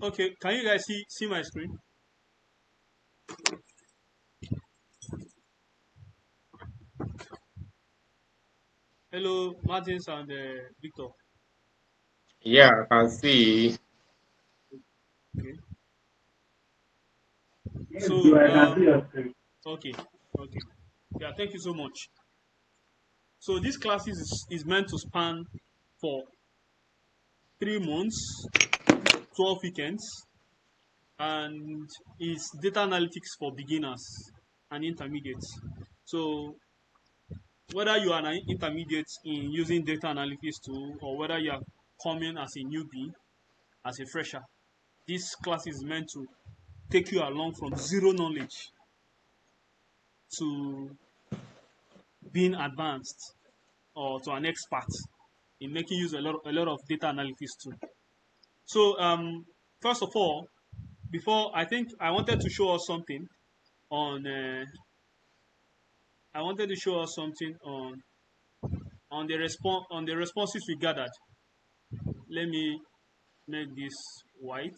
Okay, can you guys see my screen? Hello, Martins and Victor. Yeah, I can see. Okay. Yes, So you I can see your screen. okay, okay. Yeah, thank you so much. So this class is meant to span for 3 months, 12 weekends, and is data analytics for beginners and intermediates. So whether you are an intermediate in using data analytics tool or whether you are coming as a newbie, as a fresher, this class is meant to take you along from zero knowledge to being advanced or to an expert in making use of a lot of data analytics too. So first of all, before I think I wanted to show us something on I wanted to show us something on the responses we gathered. Let me make this white.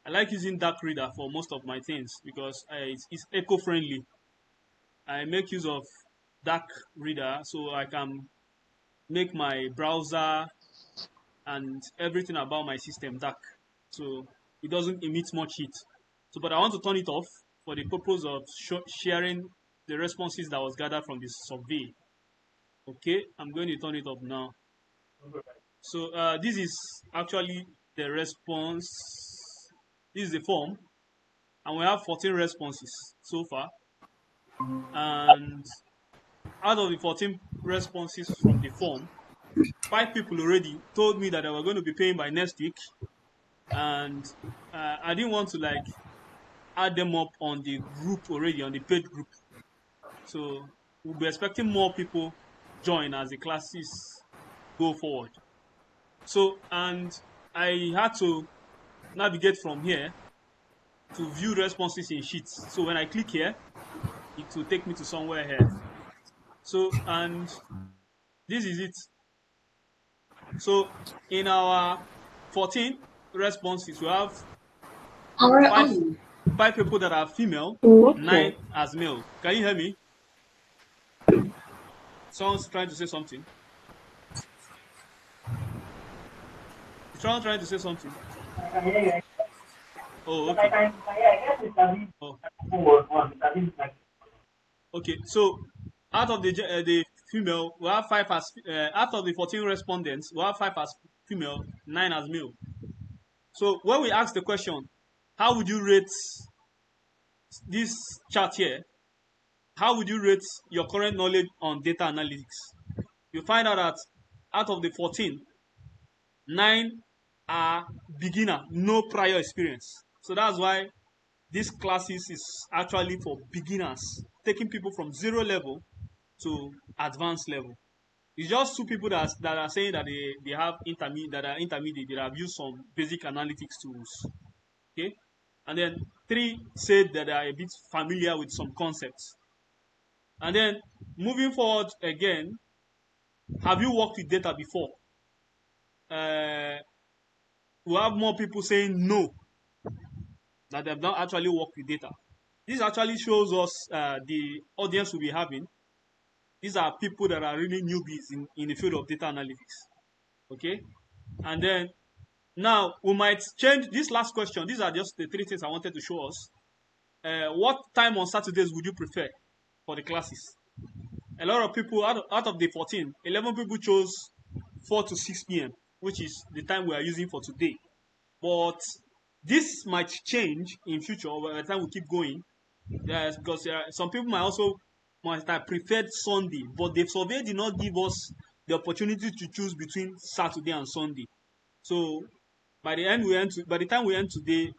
I like using dark reader for most of my things because it's eco-friendly. I make use of dark reader so I can make my browser and everything about my system dark. So it doesn't emit much heat. So, but I want to turn it off for the purpose of sharing the responses that was gathered from this survey. Okay, I'm going to turn it off now. So this is actually the response. This is the form, and we have 14 responses so far. And out of the 14 responses from the form, 5 people already told me that they were going to be paying by next week, and I didn't want to like add them up on the group already, on the paid group. So we'll be expecting more people join as the classes go forward. So, and I had to navigate from here to view responses in sheets. So when I click here, it will take me to somewhere here. So, and this is it. So in our 14 responses, we have five five people that are female, 9 as male. Can you hear me? Someone's trying to say something. Is someone trying to say something? I can hear you. Oh, But I okay. can, yeah, I guess it's a bit Oh, was one. It's a bit like okay. So out of the female, we have five as out of the 14 respondents, we have 5 as female, 9 as male. So when we ask the question, how would you rate this chart here? How would you rate your current knowledge on data analytics? You find out that out of the 14, 9 are beginner, no prior experience. So that's why this classes is actually for beginners, taking people from zero level to advanced level. It's just 2 people that are saying that they have intermediate, that have used some basic analytics tools. Okay, and then 3 said that they are a bit familiar with some concepts. And then moving forward again, have you worked with data before? Uh, we have more people saying no, that they've not actually worked with data. This actually shows us the audience we'll be having. These are people that are really newbies in the field of data analytics. Okay, and then now we might change this last question. These are just the 3 things I wanted to show us. What time on Saturdays would you prefer for the classes? A lot of people out of the 14, 11 people chose 4 to 6 p.m., which is the time we are using for today. But this might change in future by the time we keep going. Because some people might have preferred Sunday, but the survey did not give us the opportunity to choose between Saturday and Sunday. So by the time we end today,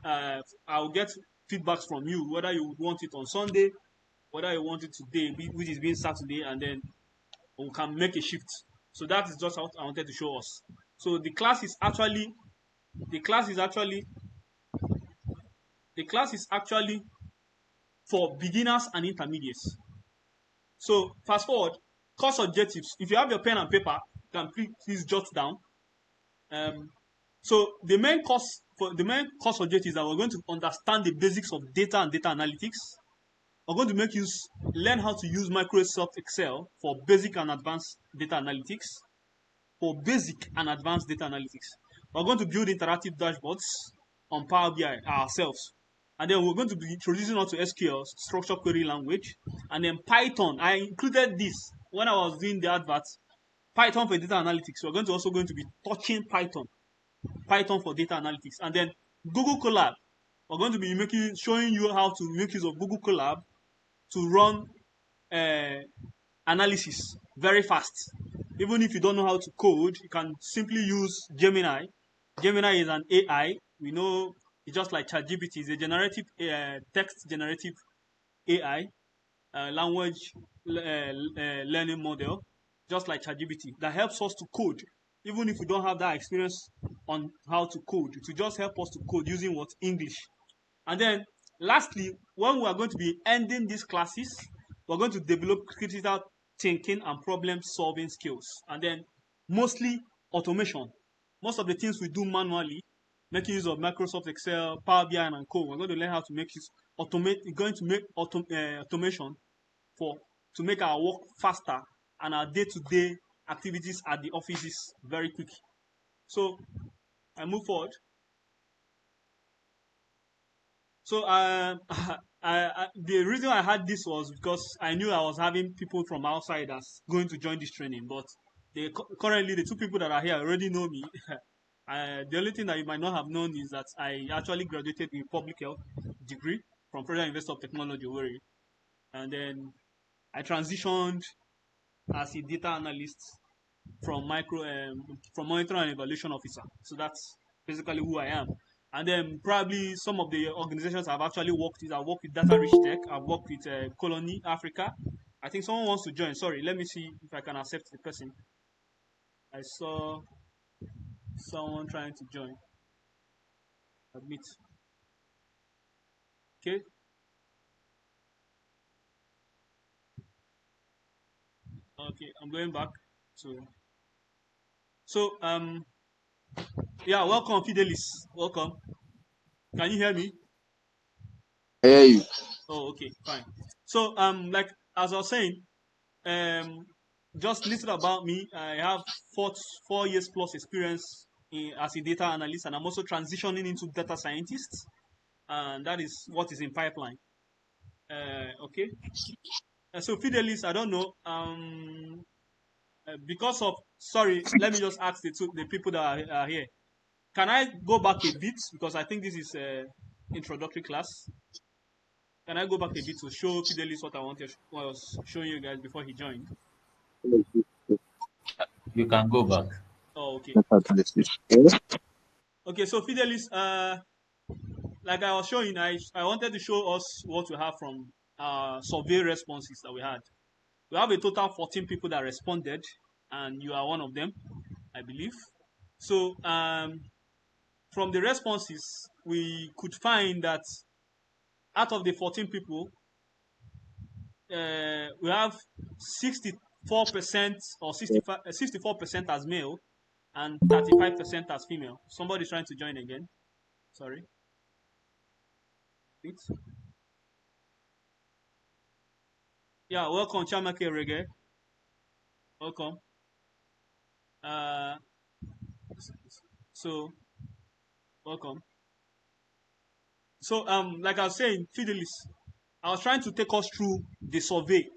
I'll get feedbacks from you whether you want it on Sunday, whether you want it today, which is being Saturday, and then we can make a shift. So that is just what I wanted to show us. So the class is actually the class is actually for beginners and intermediates. So fast forward, course objectives. If you have your pen and paper, you can please jot down. Um, So the main course objective is that we're going to understand the basics of data and data analytics. We're going to learn how to use Microsoft Excel for basic and advanced data analytics. We're going to build interactive dashboards on Power BI ourselves. And then we're going to be introducing also SQL, structured query language, and then Python. I included this when I was doing the adverts. Python for data analytics. We're also going to be touching Python for data analytics, and then Google Colab. We're going to be showing you how to make use of Google Colab to run analysis very fast. Even if you don't know how to code, you can simply use Gemini. Gemini is an AI. We know it's just like ChatGPT. It's a generative text generative AI, language learning model, just like ChatGPT, that helps us to code. Even if we don't have that experience on how to code, it will just help us to code using what? English. And then lastly, when we are going to be ending these classes, we're going to develop critical thinking and problem solving skills. And then mostly automation. Most of the things we do manually, making use of Microsoft Excel, Power BI, and Co. We're going to learn how to make use automation to make our work faster and our day-to-day activities at the offices very quick. So I move forward. So the reason I had this was because I knew I was having people from outside that's going to join this training, but currently the two people that are here already know me. The only thing that you might not have known is that I actually graduated with public health degree from Federal University of Technology, Owerri, and then I transitioned as a data analyst from monitoring and evaluation officer. So that's basically who I am. And then probably some of the organizations I've actually worked with, I've worked with Data Rich Tech, I've worked with Colony Africa. I think someone wants to join. Sorry, let me see if I can accept the person. I saw someone trying to join. Admit. Okay. Okay, I'm going back to. So yeah, welcome Fidelis. Welcome. Can you hear me? Hear you. Oh, okay, fine. So like as I was saying, just little about me. I have 4 years plus experience as a data analyst, and I'm also transitioning into data scientist, and that is what is in pipeline. Okay. So Fidelis, I don't know. Because of sorry, let me just ask the people that are here. Can I go back a bit because I think this is introductory class. Can I go back a bit to show Fidelis what I was showing you guys before he joined? You can go back. Oh, okay. Yes. Okay, so Fidelis, like I was showing, I wanted to show us what we have from survey responses that we had. We have a total of 14 people that responded, and you are one of them, I believe. So from the responses, we could find that out of the 14 people, we have 64% or 64% as male and 35% as female. Somebody's trying to join again. Sorry. Yeah, welcome, Chamake Reggae. Welcome. So welcome. So like I was saying, Fidelis, I was trying to take us through the survey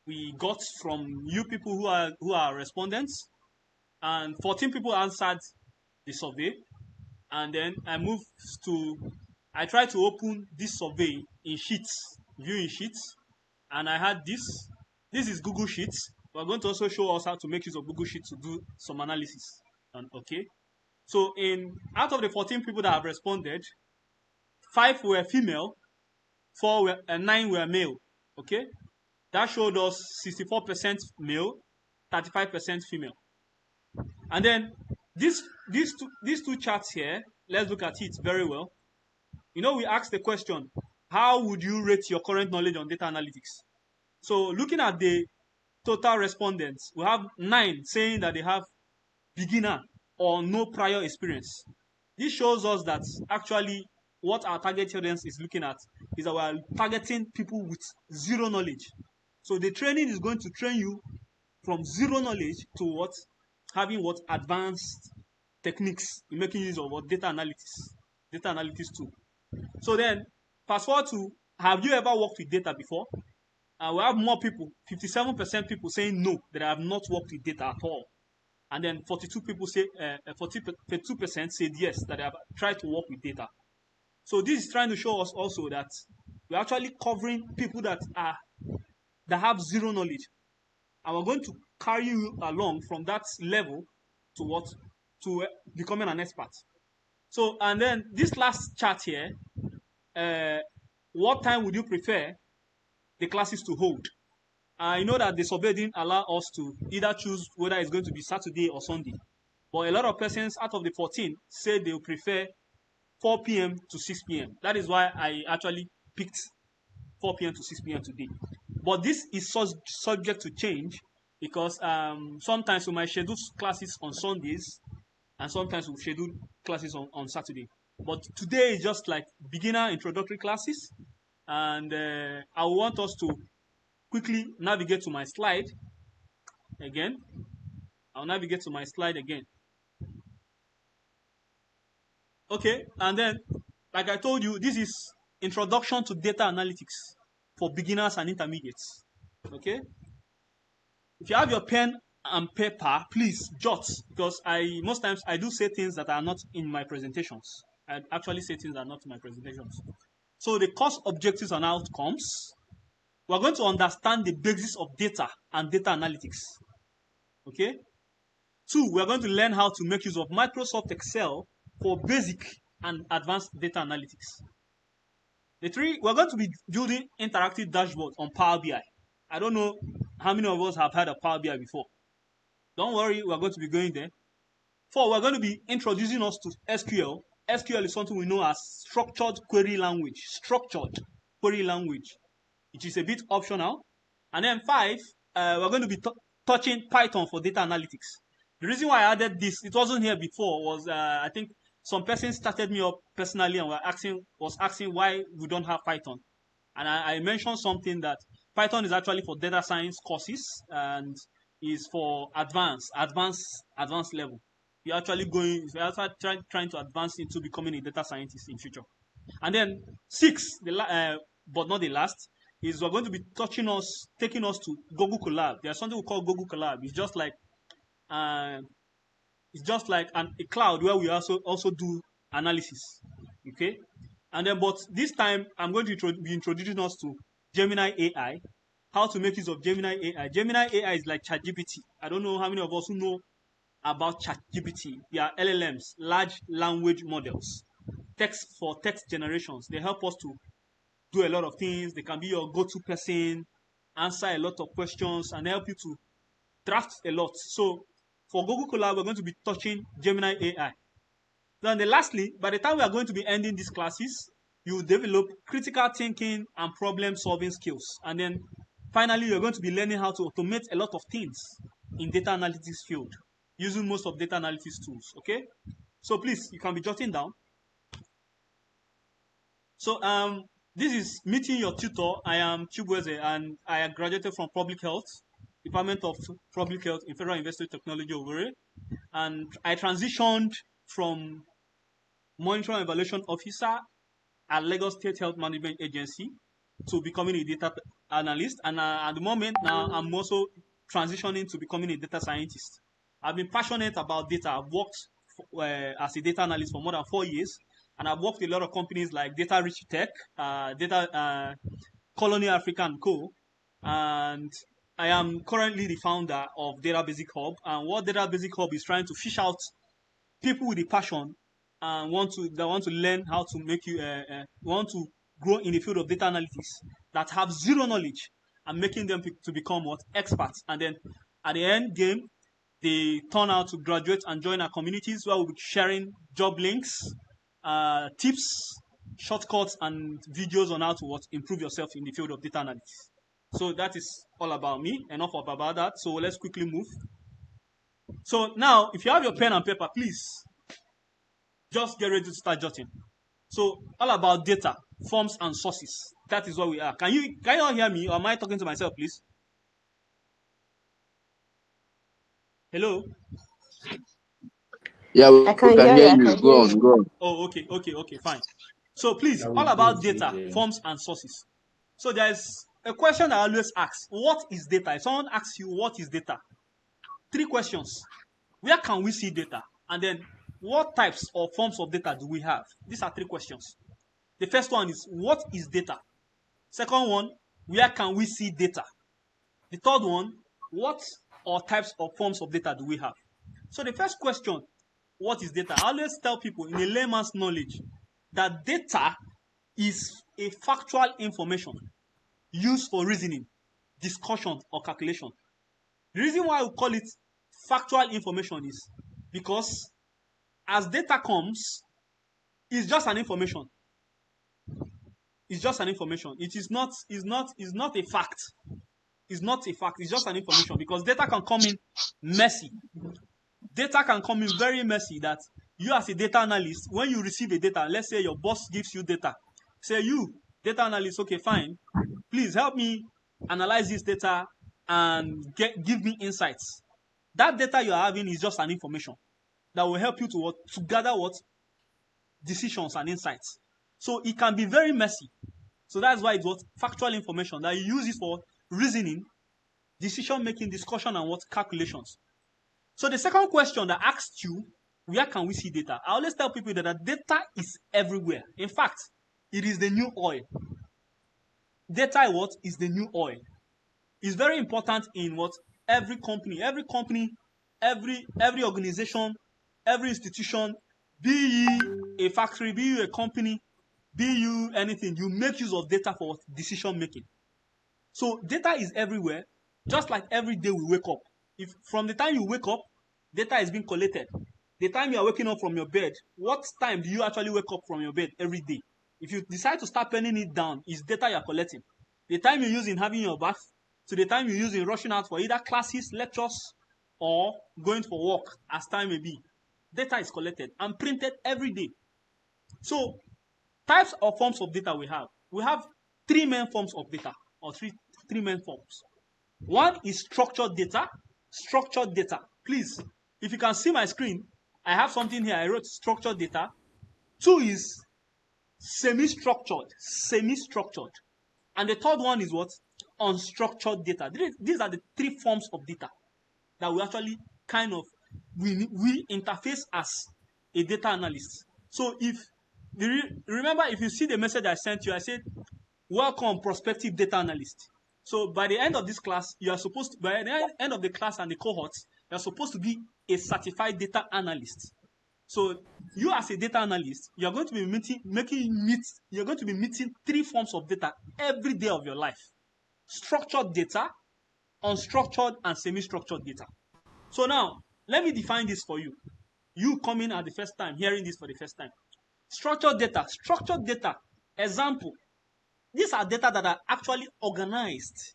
we got from you people who are respondents, and 14 people answered the survey, and then I tried to open this survey in Sheets, viewing Sheets, and I had this. This is Google Sheets. We're going to also show us how to make use of Google Sheets to do some analysis. Okay. So out of the 14 people that have responded, 5 were female, 9 were male. Okay. That showed us 64% male, 35% female. And then these two charts here, let's look at it very well. You know, we asked the question, how would you rate your current knowledge on data analytics? So looking at the total respondents, we have 9 saying that they have beginner or no prior experience. This shows us that actually what our target audience is looking at is that we are targeting people with zero knowledge. So the training is going to train you from zero knowledge to what? Having what? Advanced techniques in making use of what? Data analytics tool. So then, fast forward to, have you ever worked with data before? We have more people, 57% people saying no, that I have not worked with data at all. And then 42% said yes, that they have tried to work with data. So this is trying to show us also that we're actually covering people that have zero knowledge. And we're going to carry you along from that level to what? To becoming an expert. So, and then this last chart here, what time would you prefer the classes to hold? I know that the survey didn't allow us to either choose whether it's going to be Saturday or Sunday. But a lot of persons out of the 14 said they would prefer 4 p.m. to 6 p.m. That is why I actually picked 4 p.m. to 6 p.m. today. But this is subject to change because sometimes we might schedule classes on Sundays and sometimes we'll schedule classes on Saturday. But today is just like beginner introductory classes, and I want us to quickly navigate to my slide again. I'll navigate to my slide again. Okay, and then, like I told you, this is introduction to data analytics for beginners and intermediates. Okay, if you have your pen and paper, please jot, because most times I do say things that are not in my presentations. I actually say things that are not in my presentations. So the course objectives and outcomes, we're going to understand the basis of data and data analytics. Okay. 2, we're going to learn how to make use of Microsoft Excel for basic and advanced data analytics. The 3, we're going to be building interactive dashboards on Power BI. I don't know how many of us have heard of Power BI before. Don't worry, we're going to be going there. 4, we're going to be introducing us to SQL. SQL is something we know as structured query language. Structured query language. It is a bit optional. And then 5, we're going to be touching Python for data analytics. The reason why I added this, it wasn't here before, was I think some person started me up personally and was asking why we don't have Python. And I mentioned something that Python is actually for data science courses and is for advanced level. You're actually trying to advance into becoming a data scientist in future. And then 6, but not the last, is we're going to be taking us to Google Colab. There's something we call Google Colab. It's just like a cloud where we also do analysis. Okay, and then but this time I'm going to be introducing us to Gemini AI. How to make use of Gemini AI. Gemini AI is like ChatGPT. I don't know how many of us who know about ChatGPT. They are LLMs, large language models, text generations. They help us to do a lot of things. They can be your go-to person, answer a lot of questions, and help you to draft a lot. So for Google Colab, we're going to be touching Gemini AI. Then lastly, by the time we are going to be ending these classes, you develop critical thinking and problem solving skills. And then finally, you're going to be learning how to automate a lot of things in data analytics field using most of data analytics tools. Okay, so please, you can be jotting down. So this is meeting your tutor. I am Chibweze, and I graduated from Public Health, Department of Public Health in Federal University of Technology, Owerri, and I transitioned from Monitoring and Evaluation Officer at Lagos State Health Management Agency to becoming a data analyst, and at the moment now I'm also transitioning to becoming a data scientist. I've been passionate about data. I've worked as a data analyst for more than 4 years, and I've worked with a lot of companies like Data Rich Tech, Colony Africa & Co. And I am currently the founder of Data Basic Hub. And what Data Basic Hub is trying to fish out people with a passion and want to learn how to want to grow in the field of data analytics that have zero knowledge and making them to become experts. And then at the end game, they turn out to graduate and join our communities where we'll be sharing job links, tips, shortcuts, and videos on how to improve yourself in the field of data analytics. So that is all about me. Enough about that. So let's quickly move. So now, if you have your pen and paper, please Just get ready to start jotting. So all about data, forms, and sources. That is what we are. Can you all hear me, or am I talking to myself, please? Hello? Yeah, I we can can hear you. hear I you. can hear Go on, you. go on. Oh, okay, fine. So please, Yeah, we all do, about data, CJ. forms, and sources. So there's a question I always ask: what is data? If someone asks you what is data, 3 questions. Where can we see data? And then what types or forms of data do we have? These are 3 questions. The first one is what is data? Second one, where can we see data? The third one, what or types or forms of data do we have? So the first question, what is data? I always tell people in a layman's knowledge that data is a factual information used for reasoning, discussion, or calculation. The reason why we call it factual information is because as data comes, it's just an information. It's just an information. It is not, is not a fact. It's not a fact. It's just an information because data can come in messy. Data can come in very messy that you as a data analyst, when you receive a data, let's say your boss gives you data, say you, data analyst, okay, fine, please help me analyze this data and give me insights. That data you are having is just an information that will help you to gather decisions and insights. So it can be very messy. So that's why it's factual information that you use it for reasoning, decision making, discussion, and calculations. So the second question that asked you, where can we see data? I always tell people that data is everywhere. In fact, it is the new oil. Data is the new oil. It's very important in every company, every organization, every institution, be you a factory, be you a company, be you anything, you make use of data for decision making. So data is everywhere, just like every day we wake up. If from the time you wake up, data is being collected. The time you are waking up from your bed, what time do you actually wake up from your bed every day? If you decide to start penning it down, it's data you are collecting. The time you use in having your bath to the time you use in rushing out for either classes, lectures, or going for work, as time may be. Data is collected and printed every day. So types or forms of data we have. We have 3 main forms of data, or three main forms. One is structured data. Structured data. Please, if you can see my screen, I have something here. I wrote structured data. 2 is semi-structured. Semi-structured. And the third one is what? Unstructured data. These are the 3 forms of data that we actually we interface as a data analyst. So remember, if you see the message I sent you, I said, welcome prospective data analyst. So by the end of this class, by the end of the class and the cohorts, you are supposed to be a certified data analyst. So you as a data analyst, you're going to be meeting 3 forms of data every day of your life. Structured data, unstructured, and semi-structured data. So now, let me define this for you. You coming at the first time, hearing this for the first time. Structured data. Structured data. Example. These are data that are actually organized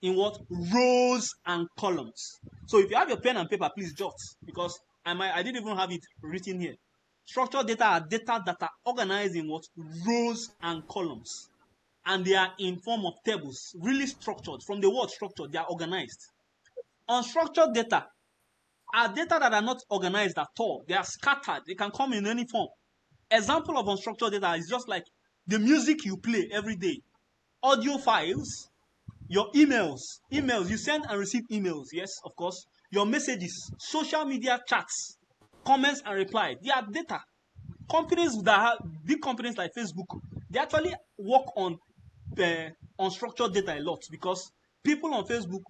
in rows and columns. So if you have your pen and paper, please jot, because I didn't even have it written here. Structured data are data that are organized in rows and columns. And they are in form of tables, really structured. From the word structured, they are organized. Unstructured data are data that are not organized at all. They are scattered. They can come in any form. Example of unstructured data is just like the music you play every day, audio files, your emails, you send and receive emails, yes, of course, your messages, social media chats, comments and reply. They are data. Companies that have big companies like Facebook, they actually work on unstructured data a lot, because people on Facebook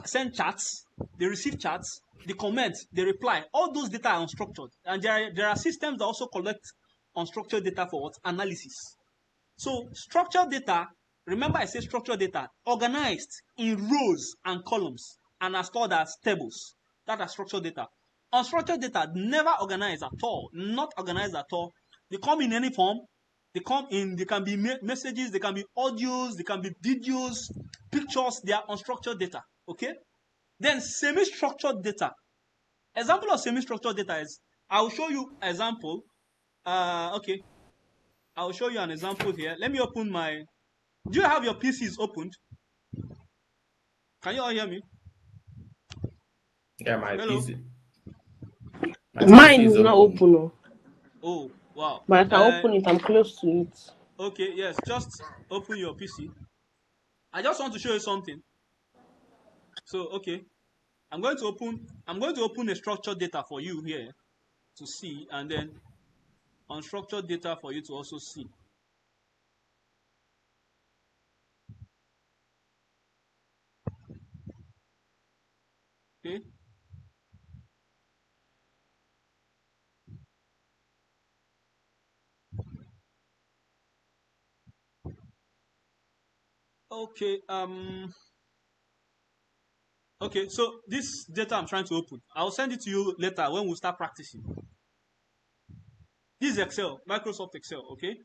send chats, they receive chats, they comment, they reply. All those data are unstructured, and there are systems that also collect unstructured data for analysis. So structured data, remember I said structured data, organized in rows and columns and are stored as tables. That are structured data. Unstructured data, never organized at all, not organized at all. They come in any form. They can be messages, they can be audios, they can be videos, pictures. They are unstructured data. Okay? Then semi-structured data. Example of semi-structured data is, I will show you example Okay. I'll show you an example here. Let me open my. Do you have your PCs opened? Can you all hear me? Yeah, my Hello. PC. My PC Mine is is not open. open, oh, Oh wow. but I can open it. I'm close to it. Okay. Yes. Just open your PC. I just want to show you something. So okay, I'm going to open a structured data for you here to see, and then unstructured data for you to also see. Okay. Okay. Okay. So this data I'm trying to open, I'll send it to you later when we start practicing. This is Excel, Microsoft Excel. Okay.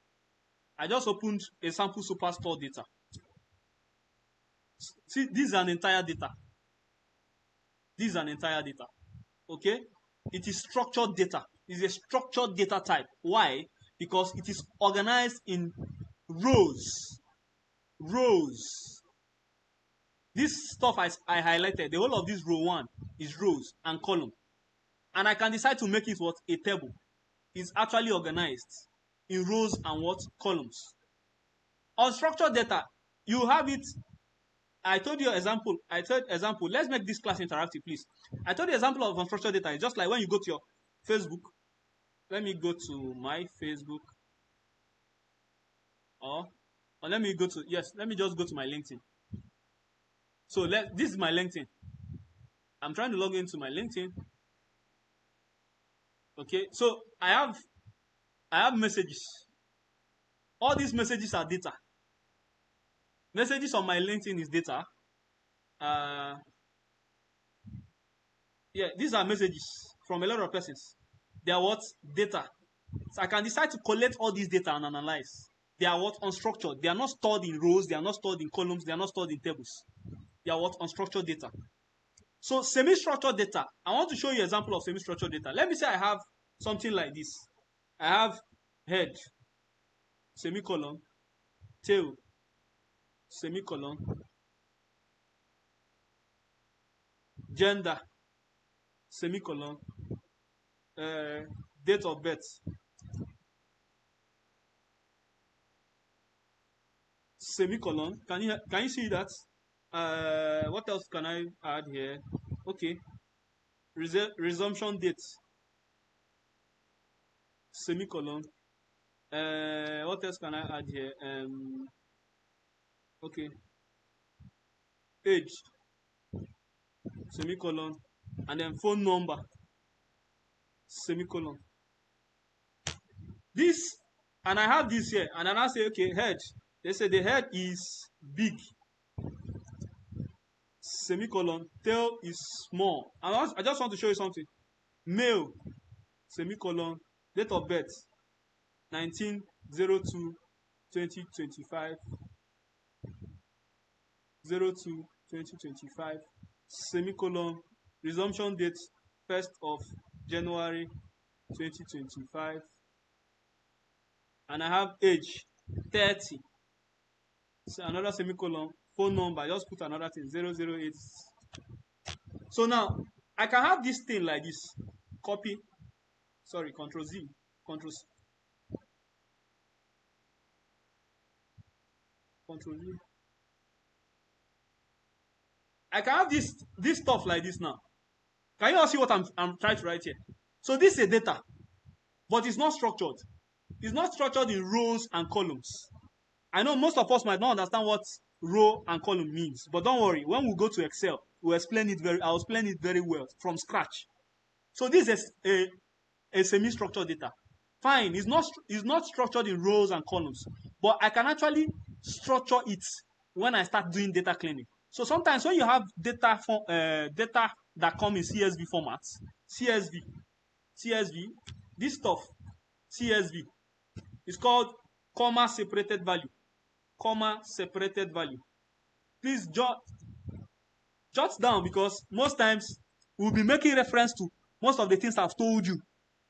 I just opened a sample superstore data. See, this is an entire data. This is an entire data. Okay. It is structured data. It's a structured data type. Why? Because it is organized in rows. Rows. This stuff I highlighted, the whole of this row 1 is rows and column. And I can decide to make it what? A table. It's actually organized in rows and what? Columns. Unstructured data, you have it. I told you example. I told example. Let's make this class interactive, please. I told you example of unstructured data. It's just like when you go to your Facebook. Let me go to my Facebook. Or let me go to, yes, let me just go to my LinkedIn. So this is my LinkedIn. I'm trying to log into my LinkedIn. Okay, so I have messages. All these messages are data. Messages on my LinkedIn is data. Yeah, these are messages from a lot of persons. They are what? Data. So I can decide to collect all these data and analyze. They are what? Unstructured. They are not stored in rows. They are not stored in columns. They are not stored in tables. They are what? Unstructured data. So semi-structured data. I want to show you an example of semi-structured data. Let me say I have something like this. I have head, semicolon, tail, semicolon, gender, semicolon, date of birth, semicolon. Can you see that? What else can I add here? Okay, resumption date, semicolon. What else can I add here? Okay, age, semicolon, and then phone number, semicolon. This, and I have this here, and then I say, okay, head. They say the head is big, semicolon. Tail is small. And I just want to show you something. Male, semicolon. Date of birth, 19/02/2025. 02/2025. Semicolon. Resumption date, 1st of January 2025. And I have age, 30. So another semicolon. Phone number, just put another thing, 008. So now I can have this thing like this. Copy. Sorry, Control Z. Control C. Control Z. I can have this stuff like this now. Can you all see what I'm trying to write here? So this is a data, but it's not structured. It's not structured in rows and columns. I know most of us might not understand what row and column means, but don't worry. When we go to Excel, I'll explain it very well from scratch. So this is a semi-structured data. Fine, it's not structured in rows and columns, but I can actually structure it when I start doing data cleaning. So sometimes when you have data that come in CSV formats, CSV, this stuff, CSV, is called comma separated value. Comma separated value. Please jot down, because most times we'll be making reference to most of the things I've told you,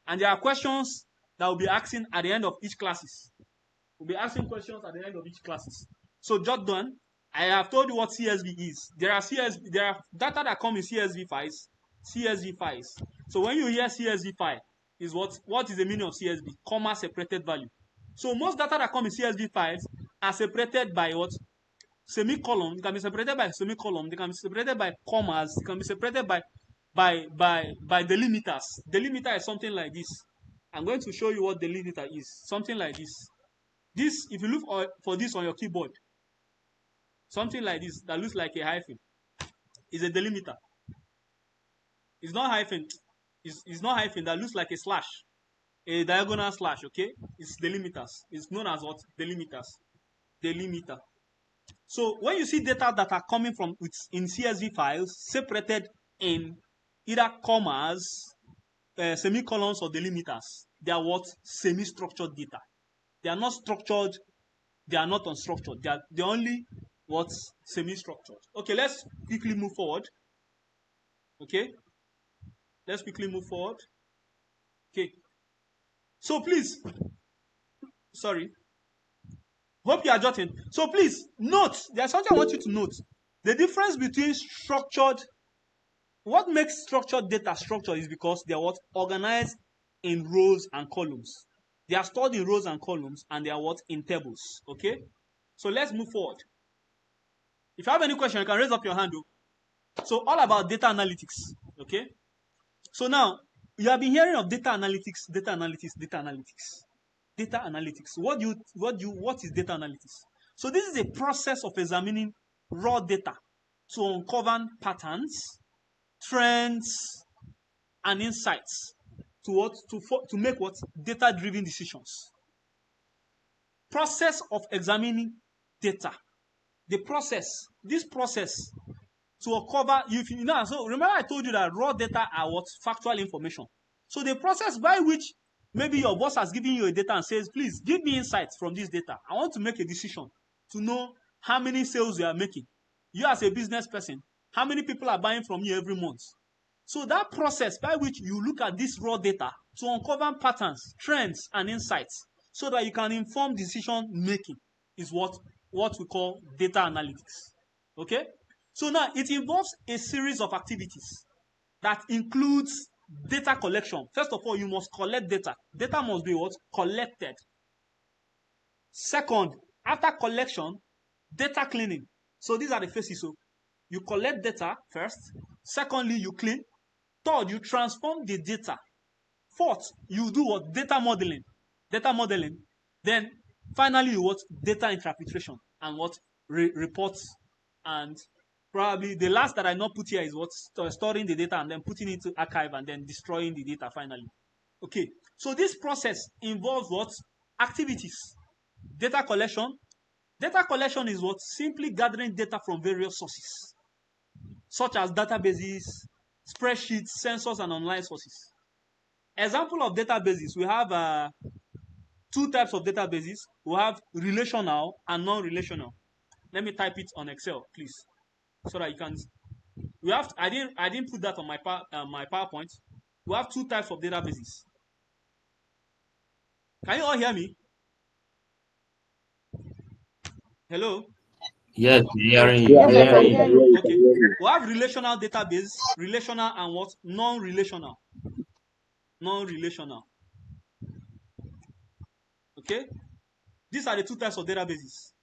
and there are questions that will be asking at the end of each classes. We'll be asking questions at the end of each classes. So jot down. I have told you what CSV is. There are data that come in CSV files. CSV files. So when you hear CSV file, is what is the meaning of CSV? Comma separated value. So most data that come in CSV files are separated by what? Semicolon. It can be separated by semicolon. They can be separated by commas. It can be separated by delimiters. Delimiter is something like this. I'm going to show you what delimiter is. Something like this. This, if you look for this on your keyboard, something like this that looks like a hyphen is a delimiter. It's not hyphen. It's not hyphen. That looks like a slash, a diagonal slash. Okay, it's delimiters. It's known as what? Delimiters. Delimiter. So when you see data that are coming from in CSV files separated in either commas, semicolons, or delimiters, they are what? Semi-structured data. They are not structured. They are not unstructured. They're only what? Semi-structured. Okay, let's quickly move forward. Okay, let's quickly move forward. Okay, so please, sorry. Hope you are jotting. So please note. There's something I want you to note. The difference between structured. What makes structured data structured is because they are what? Organized in rows and columns. They are stored in rows and columns, and they are what? In tables. Okay. So let's move forward. If you have any question, you can raise up your hand. So all about data analytics. Okay. So now you have been hearing of data analytics, data analytics, data analytics, data analytics. What is data analytics? So this is a process of examining raw data to uncover patterns, trends, and insights to make what? Data-driven decisions. Process of examining data. This process to uncover, so remember I told you that raw data are what? Factual information. So the process by which maybe your boss has given you a data and says, please give me insights from this data. I want to make a decision to know how many sales you are making. You as a business person, how many people are buying from you every month? So that process by which you look at this raw data to uncover patterns, trends, and insights so that you can inform decision making is what we call data analytics. Okay? So now it involves a series of activities that includes data collection. First of all, you must collect data. Data must be what? Collected. Second, after collection, data cleaning. So these are the phases. So you collect data first. Secondly, you clean. Third, you transform the data. Fourth, you do what? Data modeling. Then finally, you what? Data interpretation and what? Reports. And probably the last that I not put here is what? Storing the data and then putting it into archive and then destroying the data finally. Okay. So this process involves what? Activities. Data collection. Data collection is what? Simply gathering data from various sources, such as databases, spreadsheets, sensors, and online sources. Example of databases, we have two types of databases. We have relational and non-relational. Let me type it on Excel, please, so that you can. We have. I didn't put that on my PowerPoint. We have two types of databases. Can you all hear me? Hello. Yes, hearing you. Yes, I can Hearing hear you. you. Okay. We have relational database, relational and what? Non-relational. Non-relational. Okay. These are the two types of databases.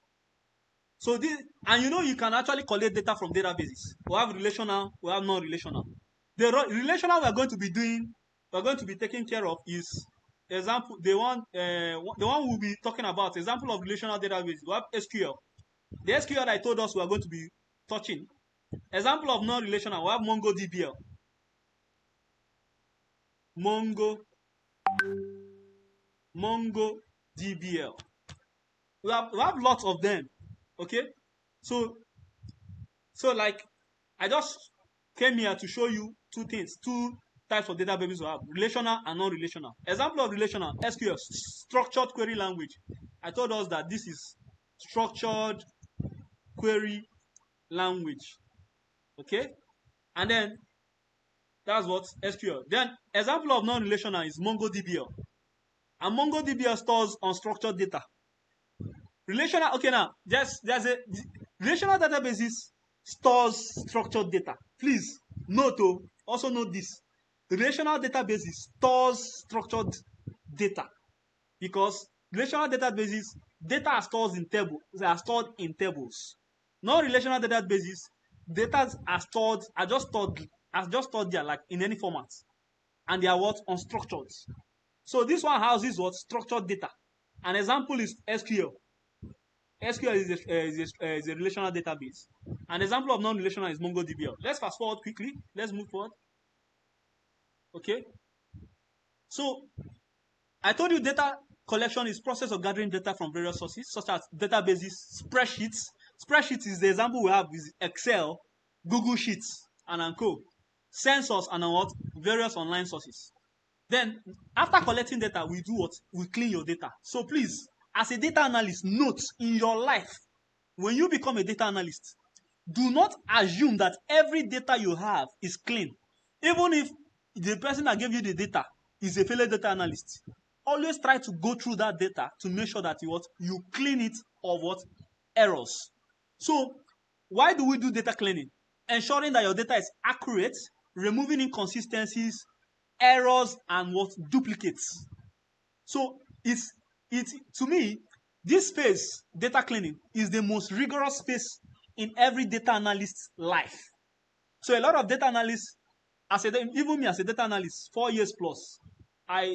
So this, and you can actually collect data from databases. We have relational, we have non-relational. The relational we're going to be taking care of is example. The one we'll be talking about. Example of relational database. We have SQL. The SQL I told us we are going to be touching. Example of non-relational. We have MongoDBL. MongoDBL. We have lots of them. Okay, so like I just came here to show you two types of databases we have: relational and non-relational. Example of relational: SQL, structured query language. I told us that this is structured query language. Okay, and then that's what SQL. Then example of non-relational is MongoDBL. and MongoDB stores unstructured data. Relational, okay, now there's a relational databases stores structured data. Please note, also note this: the relational databases stores structured data because relational databases data are stored in tables. They are stored in tables. Non-relational databases data are just stored there like in any format, and they are what unstructured. So this one houses what structured data. An example is SQL. SQL is a relational database. An example of non-relational is MongoDB. Let's fast forward quickly. Let's move forward. Okay. So I told you data collection is process of gathering data from various sources, such as databases, spreadsheets. Spreadsheets is the example we have is Excel, Google Sheets, and co. Sensors and what various online sources. Then after collecting data, we do what? We clean your data. So please, as a data analyst, note in your life, when you become a data analyst, do not assume that every data you have is clean. Even if the person that gave you the data is a failed data analyst, always try to go through that data to make sure that you clean it of what errors. So why do we do data cleaning? Ensuring that your data is accurate, removing inconsistencies, errors, and what duplicates. So it's to me, this phase, data cleaning, is the most rigorous phase in every data analyst's life. So a lot of data analysts, even me as a data analyst, 4 years plus,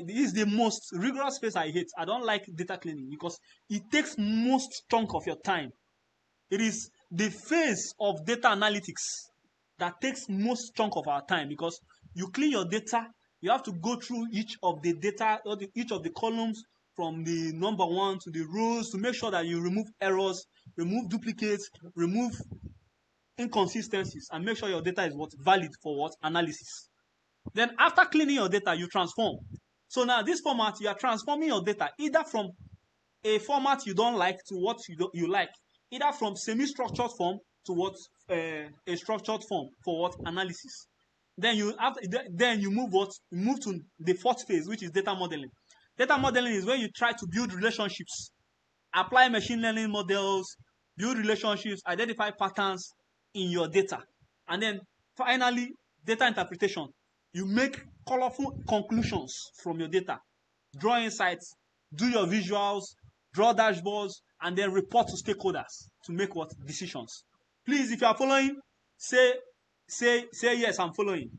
this is the most rigorous phase I hate. I don't like data cleaning because it takes most chunk of your time. It is the phase of data analytics that takes most chunk of our time because you clean your data, you have to go through each of the data, or each of the columns from the number one to the rows to make sure that you remove errors, remove duplicates, remove inconsistencies, and make sure your data is valid for analysis. Then after cleaning your data, you transform. So now this format, you are transforming your data either from a format you don't like to what you like, either from semi-structured form to what a structured form for what analysis. Then you move to the fourth phase, which is data modeling. Data modeling is where you try to build relationships, apply machine learning models, build relationships, identify patterns in your data. And then finally, data interpretation. You make colorful conclusions from your data, draw insights, do your visuals, draw dashboards, and then report to stakeholders to make what decisions. Please, if you are following, say yes, I'm following.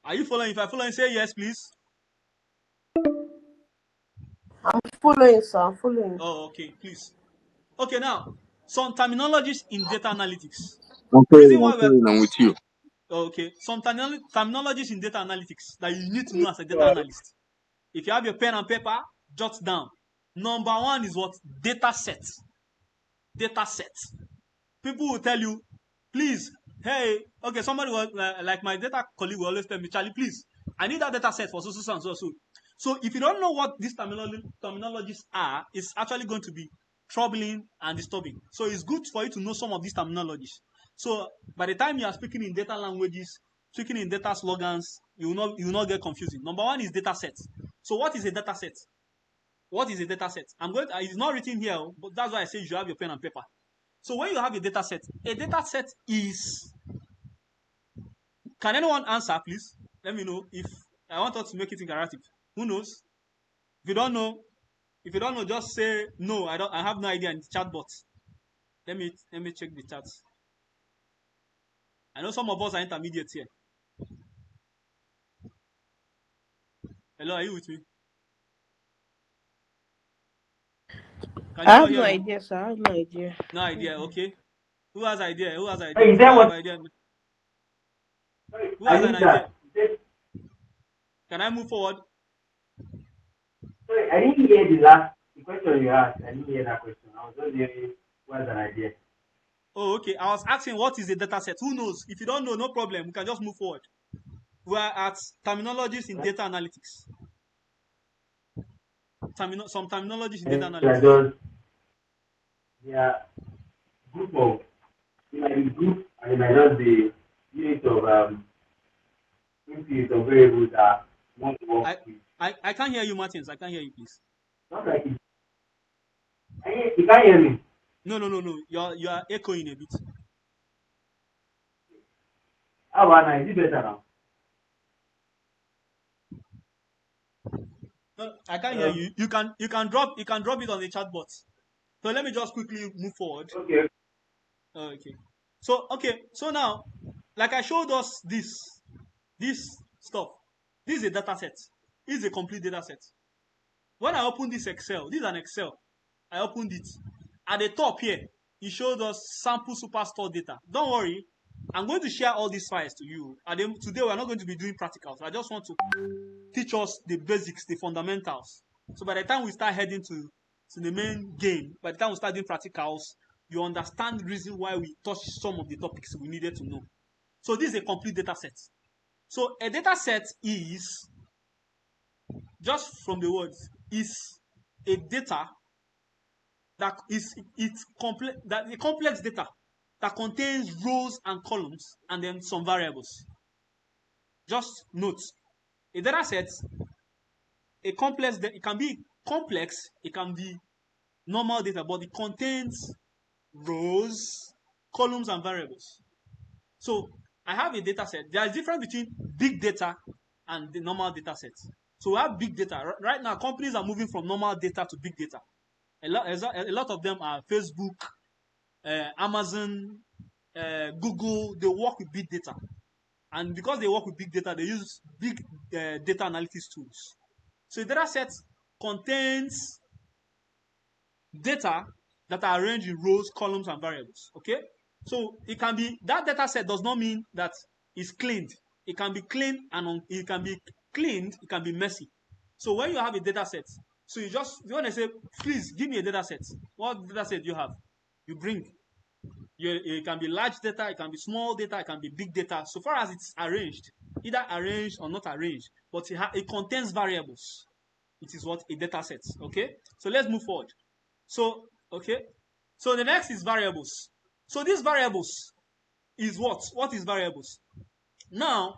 Are you following? If I'm following, say yes, please. I'm following, sir. I'm following. Oh, okay, please. Okay, now some terminologies in data analytics. Okay, Reason why I'm with you. Okay, some terminologies in data analytics that you need to know as a data analyst. If you have your pen and paper, jot down. Number one is what? Data set. Data set. People will tell you, please, hey, okay, somebody was like my data colleague will always tell me, Charlie, please, I need that data set for so and so. So if you don't know what these terminologies are, it's actually going to be troubling and disturbing. So it's good for you to know some of these terminologies. So by the time you are speaking in data languages, speaking in data slogans, you will not get confusing. Number one is data set. So what is a data set? What is a data set? It's not written here, but that's why I say you should have your pen and paper. So when you have a data set is, can anyone answer, please? Let me know if I want us to make it interactive. Who knows? If you don't know, just say no. I have no idea in the chat box. Let me check the chat. I know some of us are intermediates here. Hello, are you with me? Can I you all have no hear me? idea, sir. I have no idea. No idea. Okay. Who has idea? Who has idea? Hey, is If you that don't have what? idea, who I has an need that. idea? Can I move forward? Sorry, I didn't hear the question you asked. I didn't hear that question. I was just hearing what's an idea. Oh, okay. I was asking what is a data set. Who knows? If you don't know, no problem. We can just move forward. We are at terminologies in data analytics. Some terminologies in data analytics. Yeah, group of, it might be group and it might not be unit of variables that one works with. I can't hear you, Martins. I can't hear you, please. Not like it. You can't hear me. No. You are echoing a bit. How about now? Is it better now? No, I can't hear you. You can drop it on the chat box. So let me just quickly move forward. Okay. Okay. So now, like I showed us this stuff. This is a data set. This is a complete data set. When I open this Excel, this is an Excel. I opened it. At the top here, it showed us sample superstore data. Don't worry, I'm going to share all these files to you. Today we're not going to be doing practicals. I just want to teach us the basics, the fundamentals. So by the time we start heading to the main game, by the time we start doing practicals, you understand the reason why we touched some of the topics we needed to know. So this is a complete data set. So a data set is, just from the words, is a data that is a complex data that contains rows and columns and then some variables. Just note, a data set, it can be complex, it can be normal data, but it contains rows, columns, and variables. So I have a data set. There is a difference between big data and the normal data set. So we have big data. Right now, companies are moving from normal data to big data. A lot of them are Facebook, Amazon, Google. They work with big data. And because they work with big data, they use big data analytics tools. So a data set contains data that are arranged in rows, columns, and variables. Okay? So it can be, that data set does not mean that it's cleaned. It can be cleaned and it can be cleaned, it can be messy. So when you have a data set, so you want to say, please give me a data set. What data set do you have? You bring. It can be large data, it can be small data, it can be big data. So far as it's arranged, either arranged or not arranged, but it contains variables. It is what? A data set. Okay? So let's move forward. So, okay. So the next is variables. So these variables is what? What is variables? Now,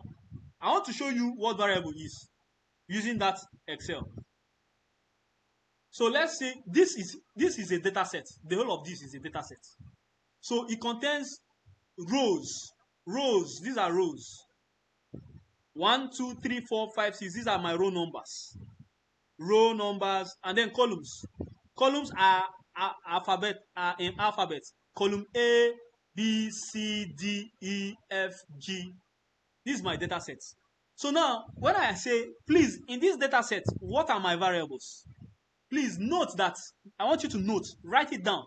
I want to show you what variable is using that Excel. So let's say this is a data set. The whole of this is a data set. So it contains rows. Rows. These are rows. 1, 2, 3, 4, 5, 6. These are my row numbers. Row numbers, and then columns. Columns are in alphabet. Column A, B, C, D, E, F, G. This is my data set. So now, when I say, please, in this data set, what are my variables? Please note that, I want you to note, write it down,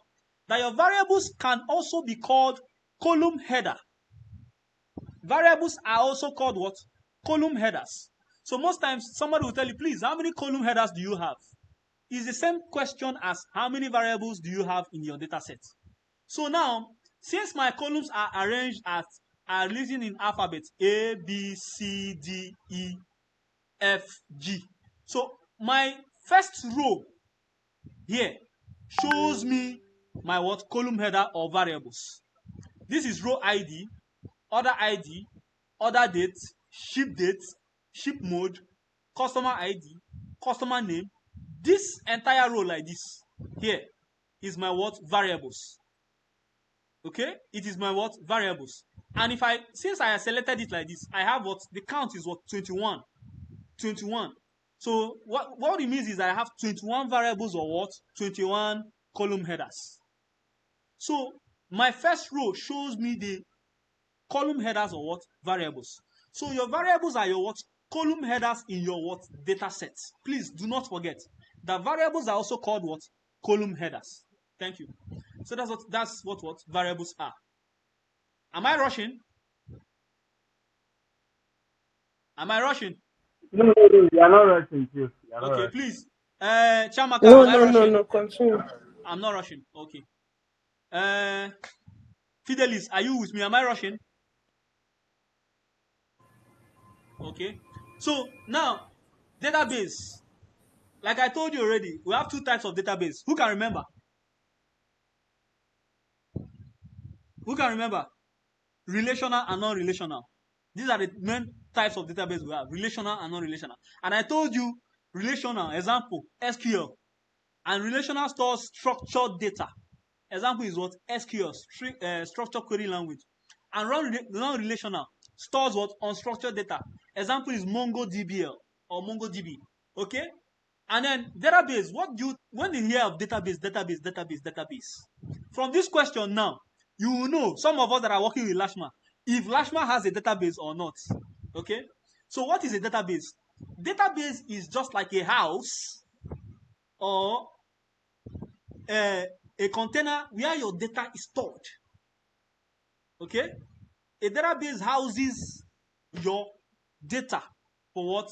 that your variables can also be called column header. Variables are also called what? Column headers. So most times, somebody will tell you, please, how many column headers do you have? It's the same question as how many variables do you have in your data set. So now, since my columns are arranged are written in alphabet A, B, C, D, E, F, G. So my first row here shows me my what? Column header or variables. This is row ID, order ID, order date, ship mode, customer ID, customer name. This entire row like this here is my what? Variables. Okay, it is my what? Variables. And since I selected it like this, I have what? The count is what? 21. So what it means is I have 21 variables or what? 21 column headers. So my first row shows me the column headers or what? Variables. So your variables are your what? Column headers in your what? Data sets. Please do not forget that variables are also called what? Column headers. Thank you. So that's what variables are. Am I rushing? Am I rushing? No, you are not rushing, too. Okay, please. Chamaka, No, am I rushing? no. Continue. I'm not rushing. Okay. Fidelis, are you with me? Am I rushing? Okay. So now, database. Like I told you already, we have two types of database. Who can remember? Who can remember? Relational and non-relational. These are the main types of database we have. Relational and non-relational. And I told you relational, example, SQL. And relational stores structured data. Example is what? SQL, structured query language. And non-relational stores what? Unstructured data. Example is MongoDB or MongoDB. Okay? And then database, when you hear of database, from this question now, you will know, some of us that are working with Lashma, if Lashma has a database or not. Okay? So what is a database? Database is just like a house or a container where your data is stored. Okay? A database houses your data for what?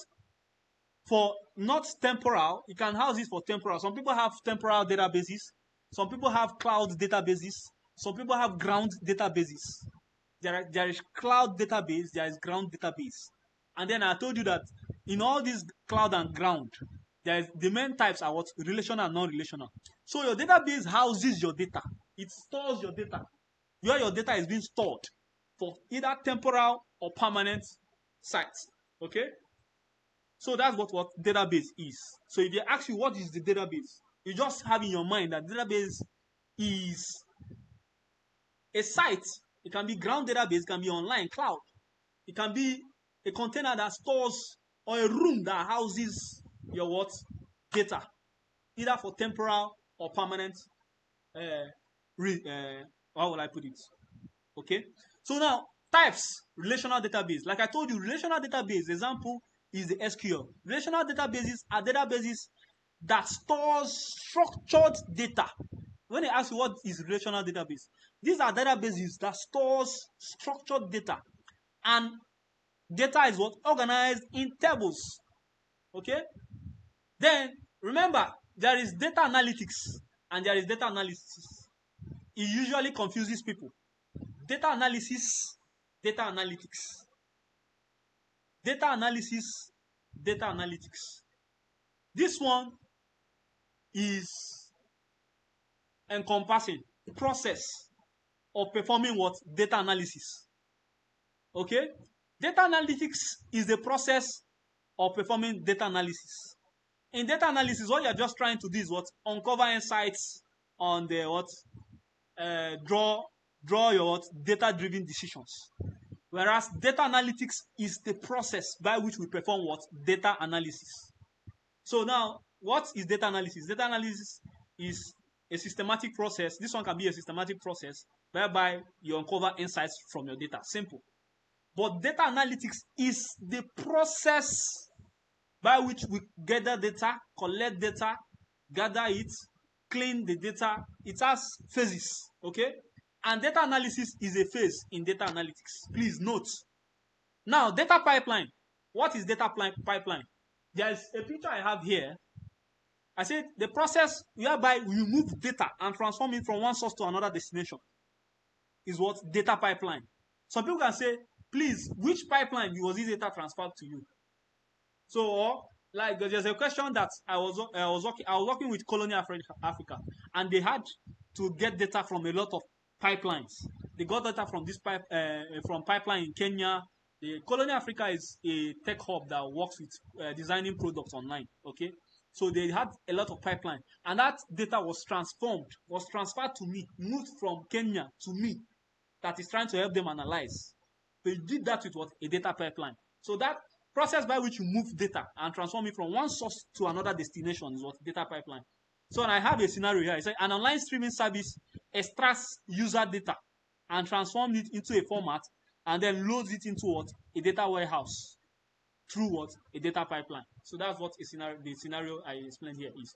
For not temporal. You can house it for temporal. Some people have temporal databases. Some people have cloud databases. Some people have ground databases. There is cloud database, there is ground database. And then I told you that in all these cloud and ground, the main types are what? Relational and non-relational. So your database houses your data. It stores your data. Where your data is being stored for either temporal or permanent sites. Okay? So that's what database is. So if they ask you what is the database, you just have in your mind that database is a site. It can be ground database, it can be online, cloud. It can be a container that stores or a room that houses your what? Data. Either for temporal or permanent. How will I put it? Okay. So now, types, relational database. Like I told you, relational database, example is the SQL. Relational databases are databases that stores structured data. When they ask you what is relational database, these are databases that stores structured data. And data is what? Organized in tables. Okay? Then, remember, there is data analytics and there is data analysis. It usually confuses people. Data analysis, data analytics. Data analysis, data analytics. This one is encompassing process of performing what? Data analysis. Okay? Data analytics is the process of performing data analysis. In data analysis, what you're just trying to do is what? Uncover insights on the what? Draw your what? Data-driven decisions. Whereas data analytics is the process by which we perform what? Data analysis. So now, what is data analysis? Data analysis is a systematic process. This one can be a systematic process whereby you uncover insights from your data. Simple. But data analytics is the process by which we gather data, collect data, gather it, clean the data. It has phases, okay? And data analysis is a phase in data analytics. Please note. Now, data pipeline. What is data pipeline? There is a picture I have here. I said the process whereby we move data and transform it from one source to another destination is what? Data pipeline. Some people can say, please, which pipeline was this data transferred to you? So, like, there's a question that I was working with Colonial Africa, and they had to get data from a lot of pipelines. They got data from this from pipeline in Kenya. The Colonial Africa is a tech hub that works with designing products online. Okay, so they had a lot of pipeline, and that data was transferred to me, moved from Kenya to me, that is trying to help them analyze. They did that with what? A data pipeline. So that process by which you move data and transform it from one source to another destination is what? Data pipeline. So I have a scenario here. I say an online streaming service extracts user data and transforms it into a format and then loads it into what? A data warehouse through what? A data pipeline. So that's what the scenario I explained here is.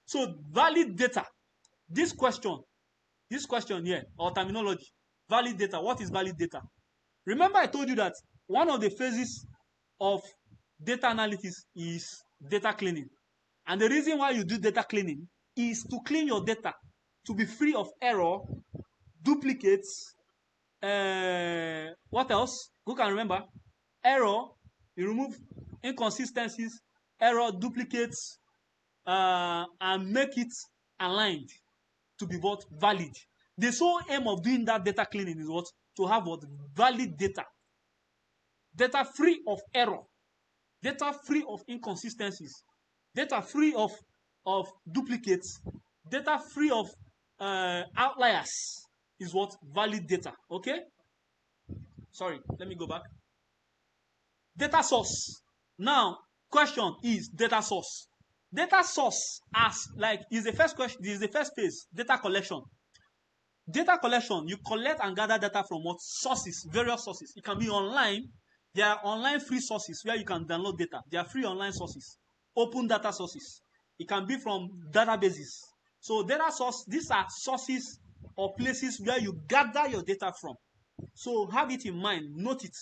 So valid data. This question here, or terminology, valid data. What is valid data? Remember I told you that one of the phases of data analysis is data cleaning. And the reason why you do data cleaning is to clean your data to be free of error, duplicates, what else? Who can remember? Error, you remove inconsistencies, error, duplicates, and make it aligned to be what? Valid. The sole aim of doing that data cleaning is what? To have what? Valid data. Data free of error. Data free of inconsistencies. data free of duplicates, data free of outliers is what valid data. Okay, sorry, let me go back. Data source. Now, question is data source. Data source as like is the first question, is the first phase, data collection. Data collection, you collect and gather data from what sources, various sources. It can be online. There are online free sources where you can download data. There are free online sources, open data sources. It can be from databases. So data source, these are sources or places where you gather your data from. So have it in mind, note it.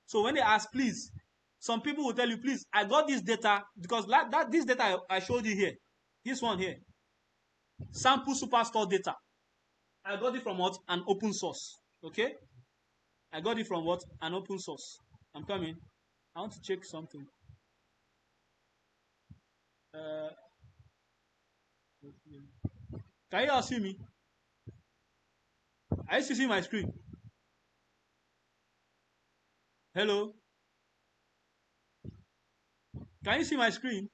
So when they ask, please, some people will tell you, please, I got this data because this data I showed you here, this one here, sample superstore data. I got it from what? An open source. Okay? I got it from what? An open source. I'm coming. I want to check something. Uh, can you all see me? I used to see my screen. Hello? Can you see my screen?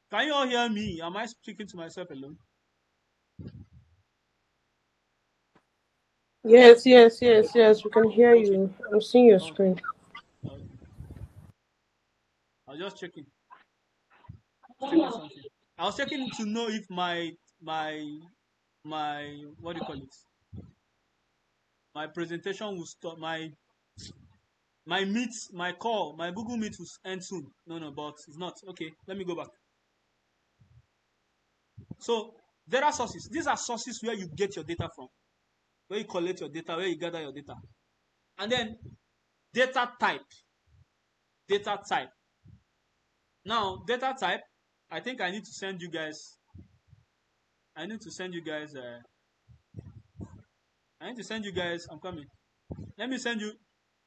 Can you all hear me? Am I speaking to myself alone? Yes, yes, yes, yes. We can hear Okay. you. I'm seeing your Okay. screen. Okay. I was just checking. Checking something. I was checking to know if my what do you call it? My presentation will stop. My meet, my call, my Google Meet will end soon. No, but it's not. Okay, let me go back. So there are sources. These are sources where you get your data from, where you collect your data, where you gather your data. And then data type. Data type. Now, data type, I think I need to send you guys. I need to send you guys. I need to send you guys. I'm coming. Let me send you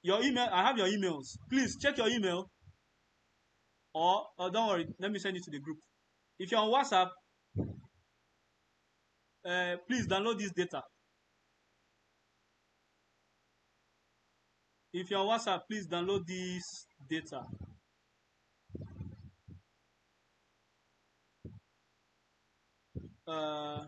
your email. I have your emails. Please check your email. Or don't worry. Let me send it to the group. If you're on WhatsApp, please download this data. If you're on WhatsApp, please download this data. Uh,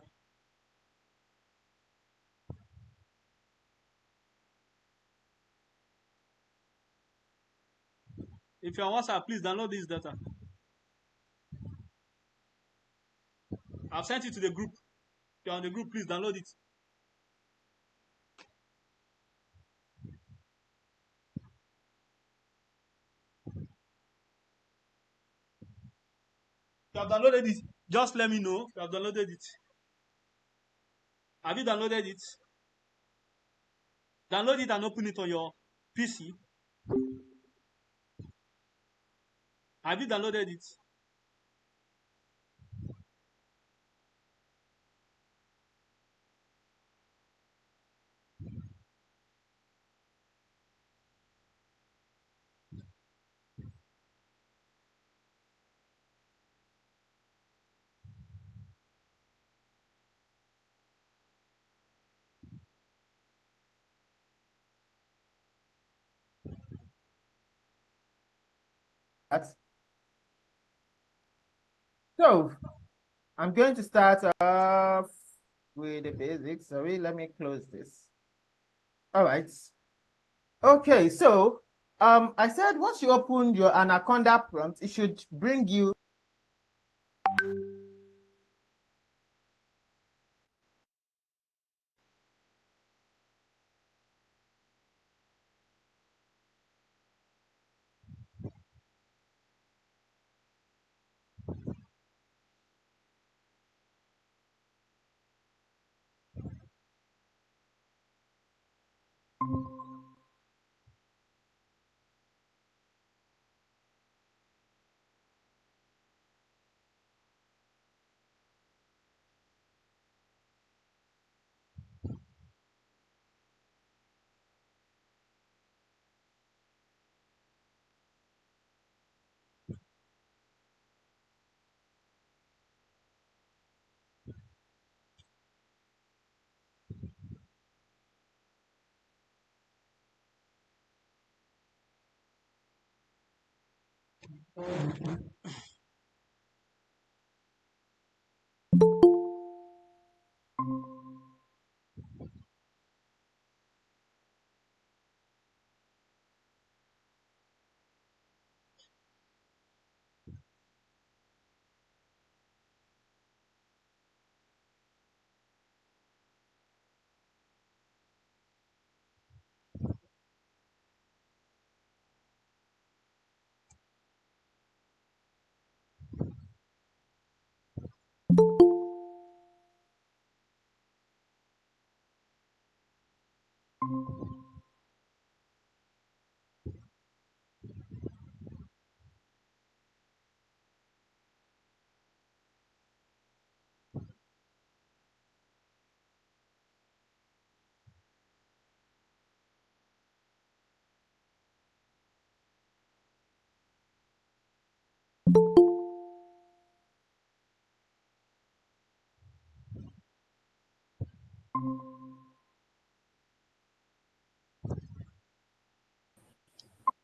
if you're on WhatsApp, please download this data. I've sent it to the group. If you're on the group, please download it. If you have downloaded it, just let me know if you have downloaded it. Have you downloaded it? Download it and open it on your PC. Have you downloaded it? That's so I'm going to start off with the basics. Sorry, let me close this. All right. Okay, so I said once you open your Anaconda prompt, it should bring you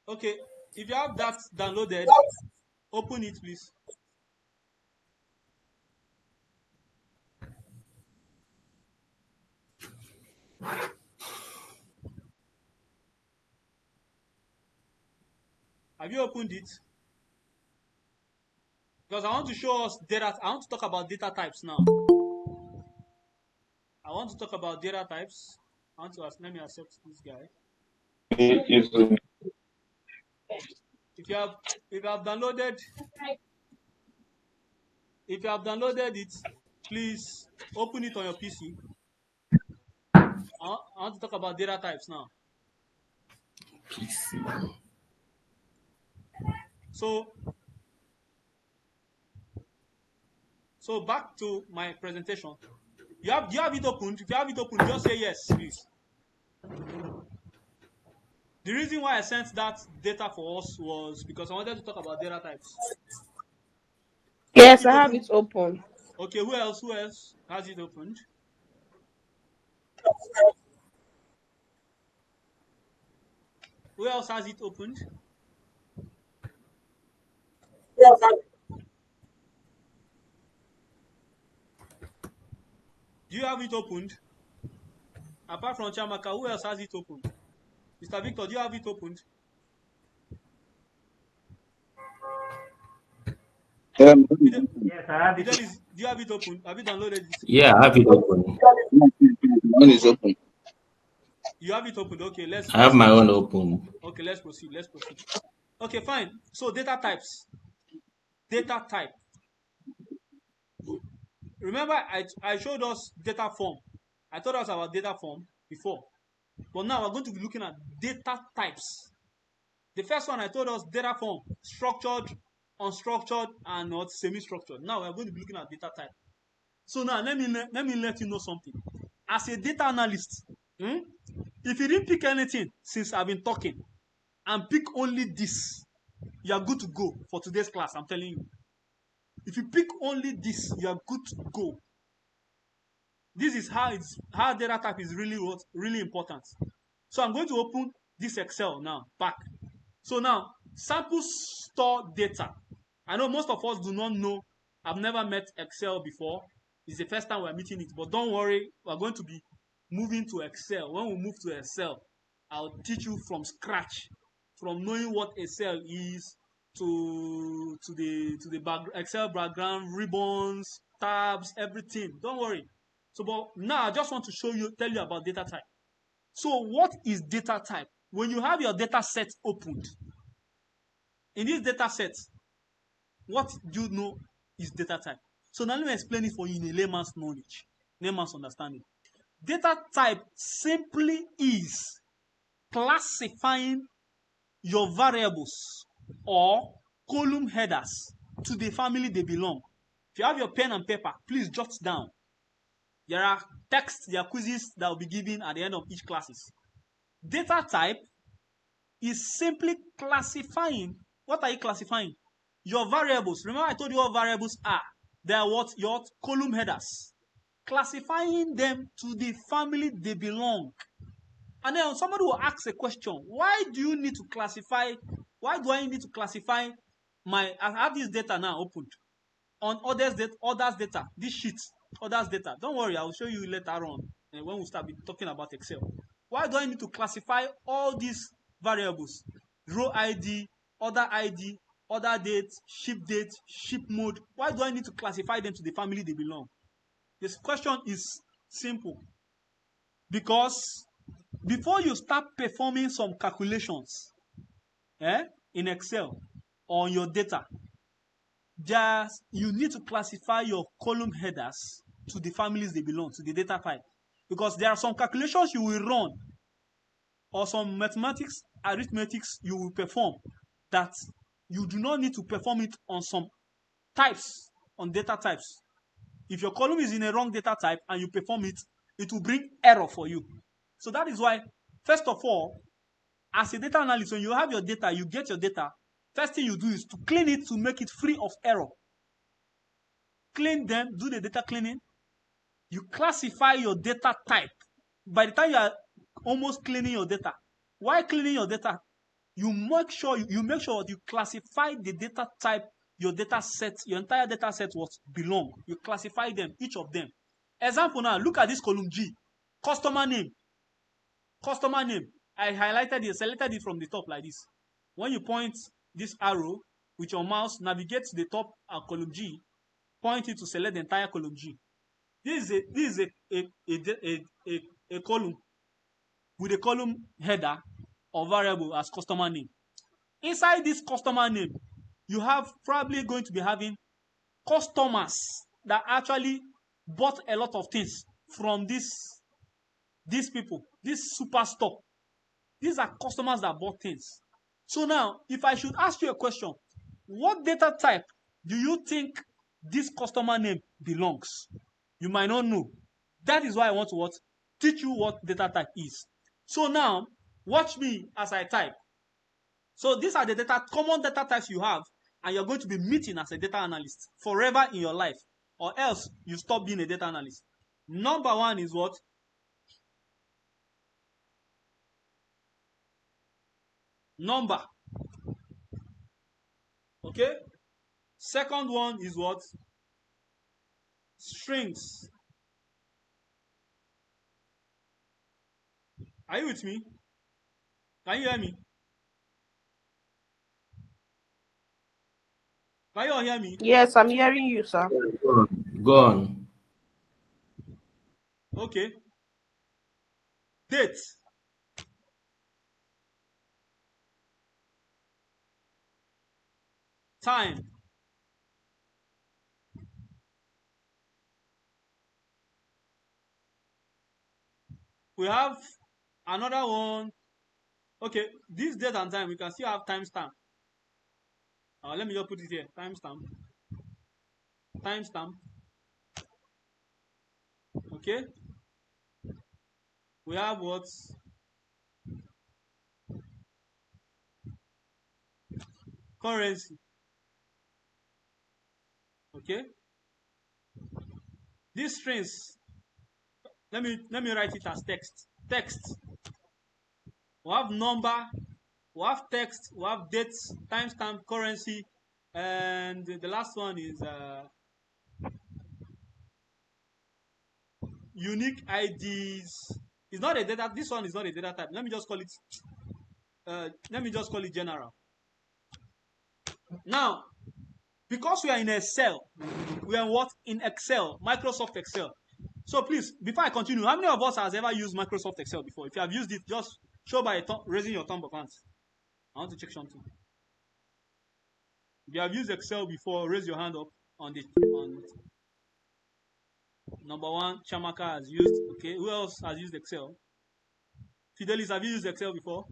Okay, if you have that downloaded, open it, please. Have you opened it? Because I want to show us data. I want to talk about data types now. I want to talk about data types. I want to ask. Let me accept this guy. If you have downloaded it, please open it on your PC. I want to talk about data types now. So back to my presentation. Do you have it opened? If you have it open, just say yes, please. The reason why I sent that data for us was because I wanted to talk about data types. Yes, I have it open. Okay, who else has it opened? Who else has it opened? Do you have it opened? Apart from Chamaka, who else has it opened? Mr. Victor, do you have it opened? Yes, I have it. Fidelis, do you have it open? Have you downloaded it? Yeah, I have it open. One is open. You have it open. Okay, let's I have my proceed. own open. Okay, let's proceed. Okay, fine. So data types. Data type. Remember, I showed us data form. I told us about data form before. But now we're going to be looking at data types. The first one I told us data form, structured, unstructured, and not semi-structured. Now we're going to be looking at data type. So now let me let you know something. As a data analyst, if you didn't pick anything since I've been talking and pick only this, you are good to go for today's class. I'm telling you. If you pick only this, you are good to go. This is how data type is really important. So I'm going to open this Excel now back. So now sample store data. I know most of us do not know. I've never met Excel before. It's the first time we're meeting it, but don't worry, we're going to be moving to Excel. When we move to Excel, I'll teach you from scratch, from knowing what Excel is to the Excel background, ribbons, tabs, everything. Don't worry. So, but now I just want to tell you about data type. So, what is data type? When you have your data set opened, in this data set, what do you know is data type? So now let me explain it for you in a layman's knowledge, layman's understanding. Data type simply is classifying your variables or column headers to the family they belong. If you have your pen and paper, please jot down. There are texts, there are quizzes that will be given at the end of each classes. Data type is simply classifying. What are you classifying? Your variables. Remember I told you what variables are. They are what? Your column headers. Classifying them to the family they belong. And then somebody will ask a question. Why do I need to classify I have this data now opened on others data, this sheet, others data. Don't worry, I'll show you later on when we start talking about Excel. Why do I need to classify all these variables? Row ID, order date, ship mode. Why do I need to classify them to the family they belong? This question is simple. Because before you start performing some calculations in Excel on your data, you need to classify your column headers to the families they belong to, the data type. Because there are some calculations you will run or some mathematics, arithmetics you will perform that you do not need to perform it on some types, on data types. If your column is in a wrong data type and you perform it, it will bring error for you. So that is why, first of all, as a data analyst, when you have your data, you get your data, first thing you do is to clean it to make it free of error. Clean them, do the data cleaning. You classify your data type. By the time you are almost cleaning your data, while cleaning your data, you make sure you classify the data type, your data set, your entire data set was belong. You classify them, each of them. Example now, look at this column G, customer name. Customer name. I highlighted it, selected it from the top like this. When you point this arrow with your mouse, navigate to the top of column G, point it to select the entire column G. This is a column with a column header or variable as customer name. Inside this customer name, you have probably going to be having customers that actually bought a lot of things from these people, this superstore. These are customers that bought things. So now, if I should ask you a question, what data type do you think this customer name belongs? You might not know. That is why I want to teach you what data type is. So now, watch me as I type. So these are the common data types you have, and you're going to be meeting as a data analyst forever in your life, or else you stop being a data analyst. Number one is what? Number. Okay? Second one is what? Strings. Are you with me? Can you hear me? Can you all hear me? Yes, I'm hearing you, sir. Go on. Okay. Date. Time. We have another one. Okay, this date and time, we can still have timestamp. Let me just put it here. Timestamp. Timestamp. Okay. We have what? Currency. Okay. These strings, let me write it as text. Text. We have number, we have text, we have dates, timestamp, currency, and the last one is unique IDs. It's not a data. This one is not a data type. Let me just call it general. Now, because we are in Excel, we are what? In Excel, Microsoft Excel. So please, before I continue, how many of us has ever used Microsoft Excel before? If you have used it, just show by raising your thumb of hands. I want to check something. If you have used Excel before, raise your hand up on number one. Chamaka has used. Okay, who else has used Excel? Fidelis, have you used Excel before?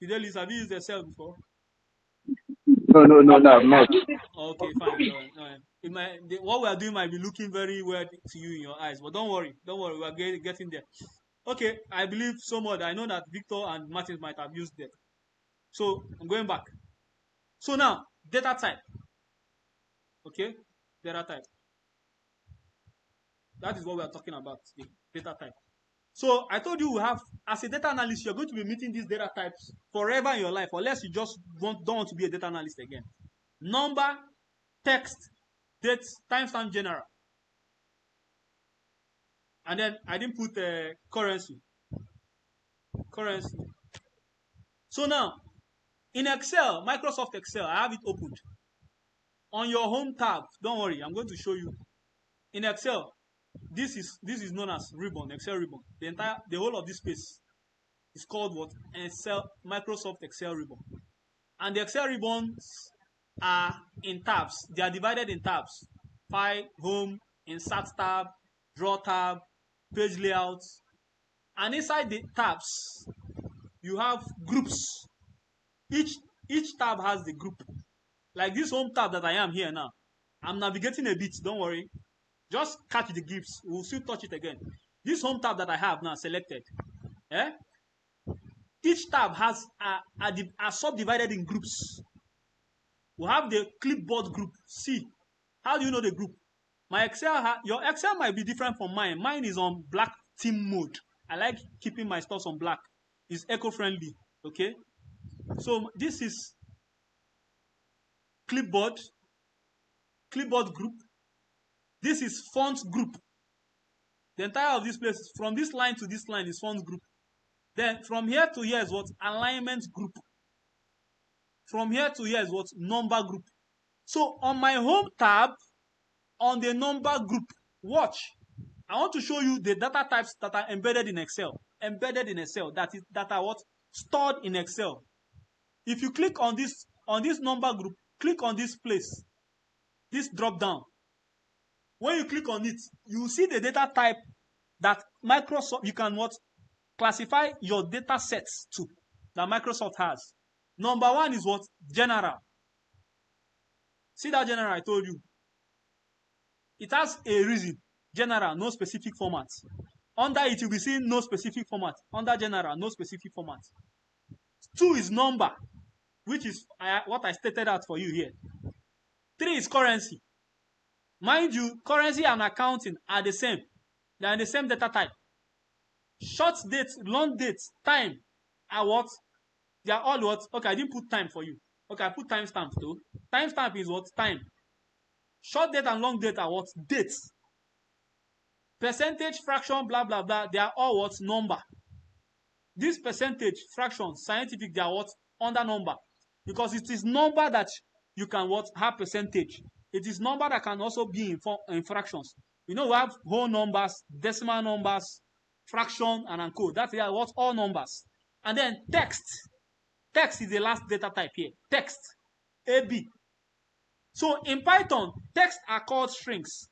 Fidelis, have you used Excel before? No, I'm not. Okay, fine. What we are doing might be looking very weird to you in your eyes, but don't worry, we are getting there. Okay, I believe so much. I know that Victor and Martin might have used that. So I'm going back. So now, data type. Okay, data type. That is what we are talking about, the data type. So I told you we have, as a data analyst, you're going to be meeting these data types forever in your life, unless you just don't want to be a data analyst again. Number, text, date, timestamp, general. And then I didn't put currency. Currency. So now, in Excel, Microsoft Excel, I have it opened. On your home tab, don't worry, I'm going to show you. In Excel, this is known as ribbon, Excel ribbon. The whole of this space is called what? Excel, Microsoft Excel ribbon. And the Excel ribbons are in tabs. They are divided in tabs. File, home, insert tab, draw tab, page layout. And inside the tabs, you have groups. Each tab has the group. Like this home tab that I am here now. I'm navigating a bit, don't worry. Just catch the gifts. We'll still touch it again. This home tab that I have now selected. Each tab has are subdivided in groups. We have the clipboard group. See, how do you know the group? My Excel, your Excel might be different from mine. Mine is on black theme mode. I like keeping my stuff on black. It's eco-friendly. Okay. So this is clipboard group. This is font group. The entire of this place, from this line to this line, is font group. Then from here to here is what? Alignment group. From here to here is what? Number group. So on my home tab, on the number group, watch. I want to show you the data types that are embedded in Excel. Embedded in Excel, that are what? Stored in Excel. If you click on this number group, click on this place, this drop down. When you click on it, you see the data type that Microsoft, you can what? Classify your data sets to, that Microsoft has. Number one is what? General. See that general I told you? It has a reason. General, no specific format. Under it, you'll be seeing no specific format. Under general, no specific format. 2 is number, which is what I stated out for you here. 3 is currency. Mind you, currency and accounting are the same. They are the same data type. Short date, long date, time are what? They are all what? Okay, I didn't put time for you. Okay, I put timestamp too. Timestamp is what? Time. Short date and long date are what? Dates. Percentage, fraction, blah, blah, blah. They are all what? Number. This percentage, fraction, scientific, they are what? Under number. Because it is number that you can what? Have percentage. It is number that can also be in fractions. You know, we have whole numbers, decimal numbers, fraction, and encode. That is what? All numbers. And then text. Text is the last data type here. Text. AB. So in Python, text are called strings.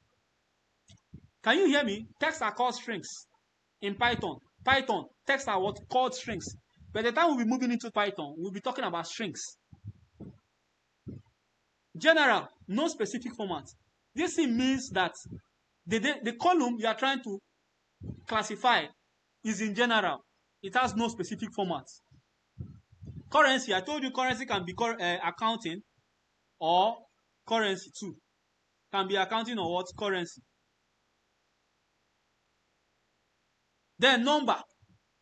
Can you hear me? Text are called strings. In Python, text are what? Called strings. By the time we'll be moving into Python, we'll be talking about strings. General, no specific format. This means that the column you are trying to classify is in general. It has no specific format. Currency, I told you currency can be accounting or currency too. Can be accounting or what? Currency. Then number.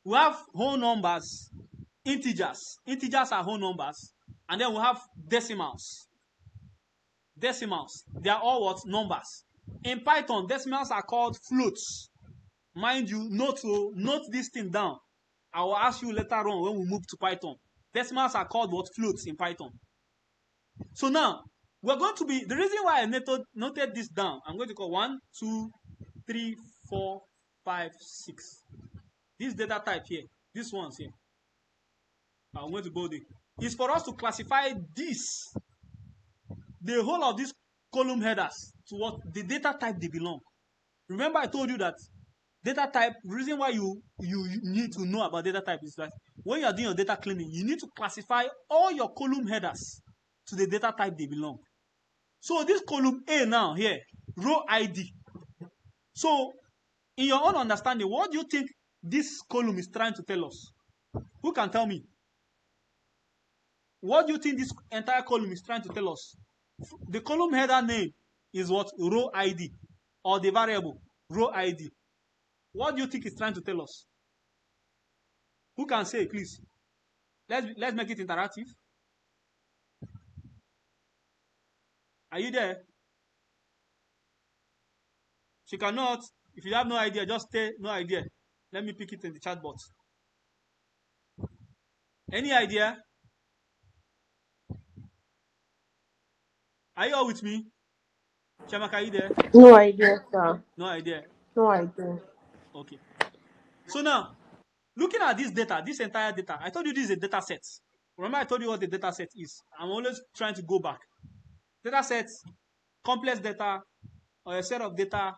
We have whole numbers, integers. Integers are whole numbers. And then we have decimals. Decimals. They are all what? Numbers. In Python, decimals are called floats. Mind you, note this thing down. I will ask you later on when we move to Python. Decimals are called what? Floats in Python. So now, we're going to be, the reason why I noted this down, I'm going to call 1, 2, 3, 4, 5, 6. This data type here, this one's here. I'm going to bold it. Is for us to classify this, the whole of these column headers, to what the data type they belong. Remember I told you that data type, the reason why you need to know about data type is that when you are doing your data cleaning, you need to classify all your column headers to the data type they belong. So this column A now here, row ID. So in your own understanding, what do you think this column is trying to tell us? Who can tell me? What do you think this entire column is trying to tell us? The column header name is what? Row ID, or the variable row ID. What do you think it's trying to tell us? Who can say, please? Let's make it interactive. Are you there? If you cannot, if you have no idea, just say no idea. Let me pick it in the chat box. Any idea? Are you all with me? Chamaka, are you there? No idea, sir. No idea. No idea. Okay. So now, looking at this data, this entire data, I told you this is a data set. Remember I told you what the data set is. I'm always trying to go back. Data sets, complex data, or a set of data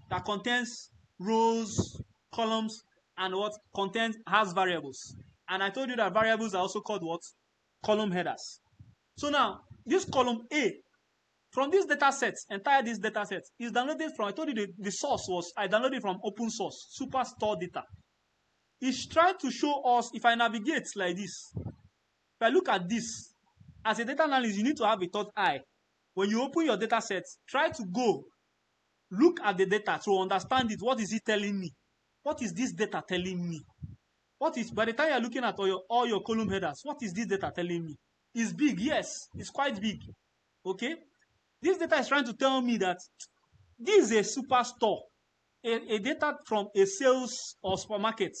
that contains rows, columns, and what has variables. And I told you that variables are also called what? Column headers. So now, this column A, from this data set, this data set is downloaded from, I told you the source was, I downloaded from open source, Superstore data. It's trying to show us, if I navigate like this, if I look at this, as a data analyst, you need to have a third eye. When you open your data set, try to go look at the data to understand it. What is it telling me? What is this data telling me? What is, by the time you're looking at all your column headers, what is this data telling me? It's big, yes, it's quite big. Okay? This data is trying to tell me that this is a superstore, a data from a sales or supermarket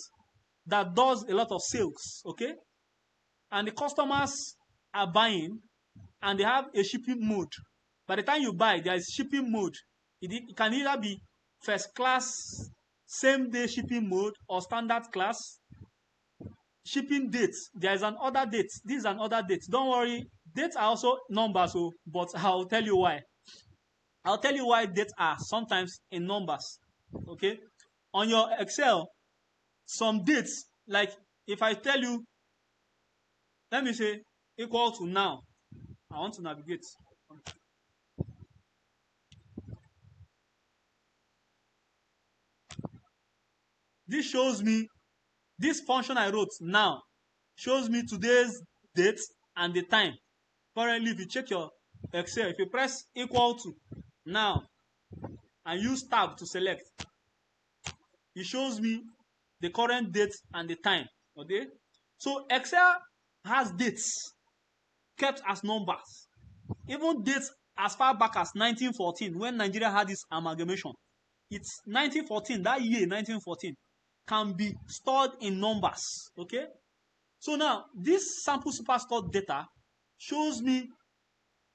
that does a lot of sales, okay? And the customers are buying and they have a shipping mode. By the time you buy, there is shipping mode. It can either be first class, same day shipping mode, or standard class. Shipping dates, there is an order date. This is an order date. Don't worry, dates are also numbers, but I'll tell you why. I'll tell you why dates are sometimes in numbers. Okay? On your Excel, some dates, like if I tell you, let me say equal to now. I want to navigate. This shows me, this function I wrote now shows me today's date and the time. Currently, if you check your Excel, if you press equal to now and use tab to select, it shows me the current date and the time. Okay? So Excel has dates kept as numbers. Even dates as far back as 1914, when Nigeria had this amalgamation. It's 1914, that year, 1914, can be stored in numbers. Okay? So now, this sample superstore data shows me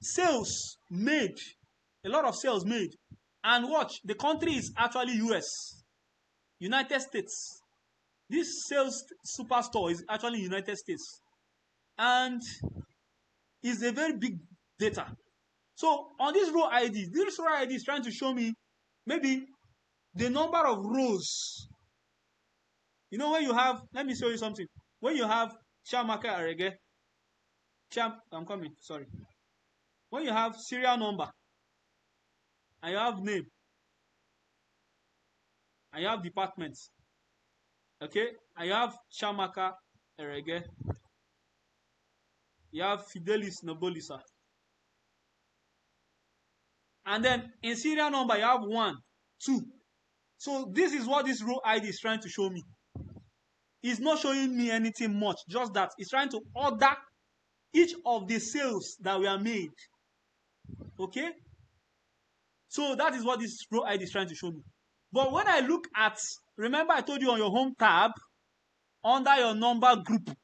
sales made, a lot of sales made. And watch, the country is actually US, United States. This sales superstore is actually United States. And is a very big data. So on this row ID is trying to show me maybe the number of rows. You know, when you have, let me show you something. When you have Chamaka Arege, I'm coming, sorry. When you have serial number, and you have name, and you have departments, okay, and you have Chamaka Arege, you have Fidelis Nobolisa. And then in serial number, you have 1, 2. So this is what this row ID is trying to show me. It's not showing me anything much, just that it's trying to order each of the sales that were made. Okay? So that is what this row ID is trying to show me. But when I look at, remember I told you on your home tab, under your number group,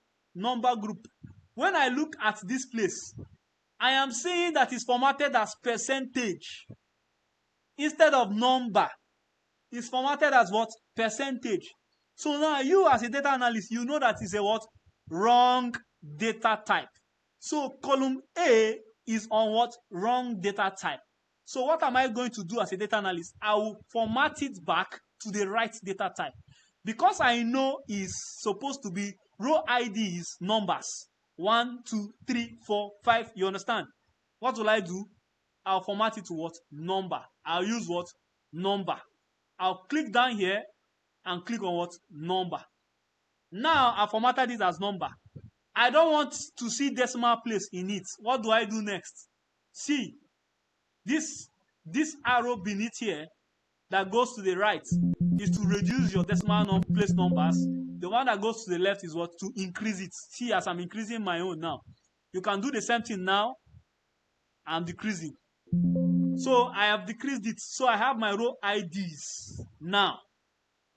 when I look at this place, I am seeing that it's formatted as percentage instead of number. It's formatted as what? Percentage. So now you as a data analyst, you know that it's a what? Wrong data type. So column A is on what? Wrong data type. So what am I going to do as a data analyst? I will format it back to the right data type. Because I know it's supposed to be row IDs numbers. 1, 2, 3, 4, 5. You understand? What will I do? I'll format it to what? Number. I'll use what? Number. I'll click down here and click on what? Number. Now I formatted it as number. I don't want to see decimal place in it. What do I do next? See, this arrow beneath here that goes to the right is to reduce your decimal place numbers. The one that goes to the left is what? To increase it. See, as I'm increasing my own now. You can do the same thing now. I'm decreasing. So I have decreased it. So I have my row IDs now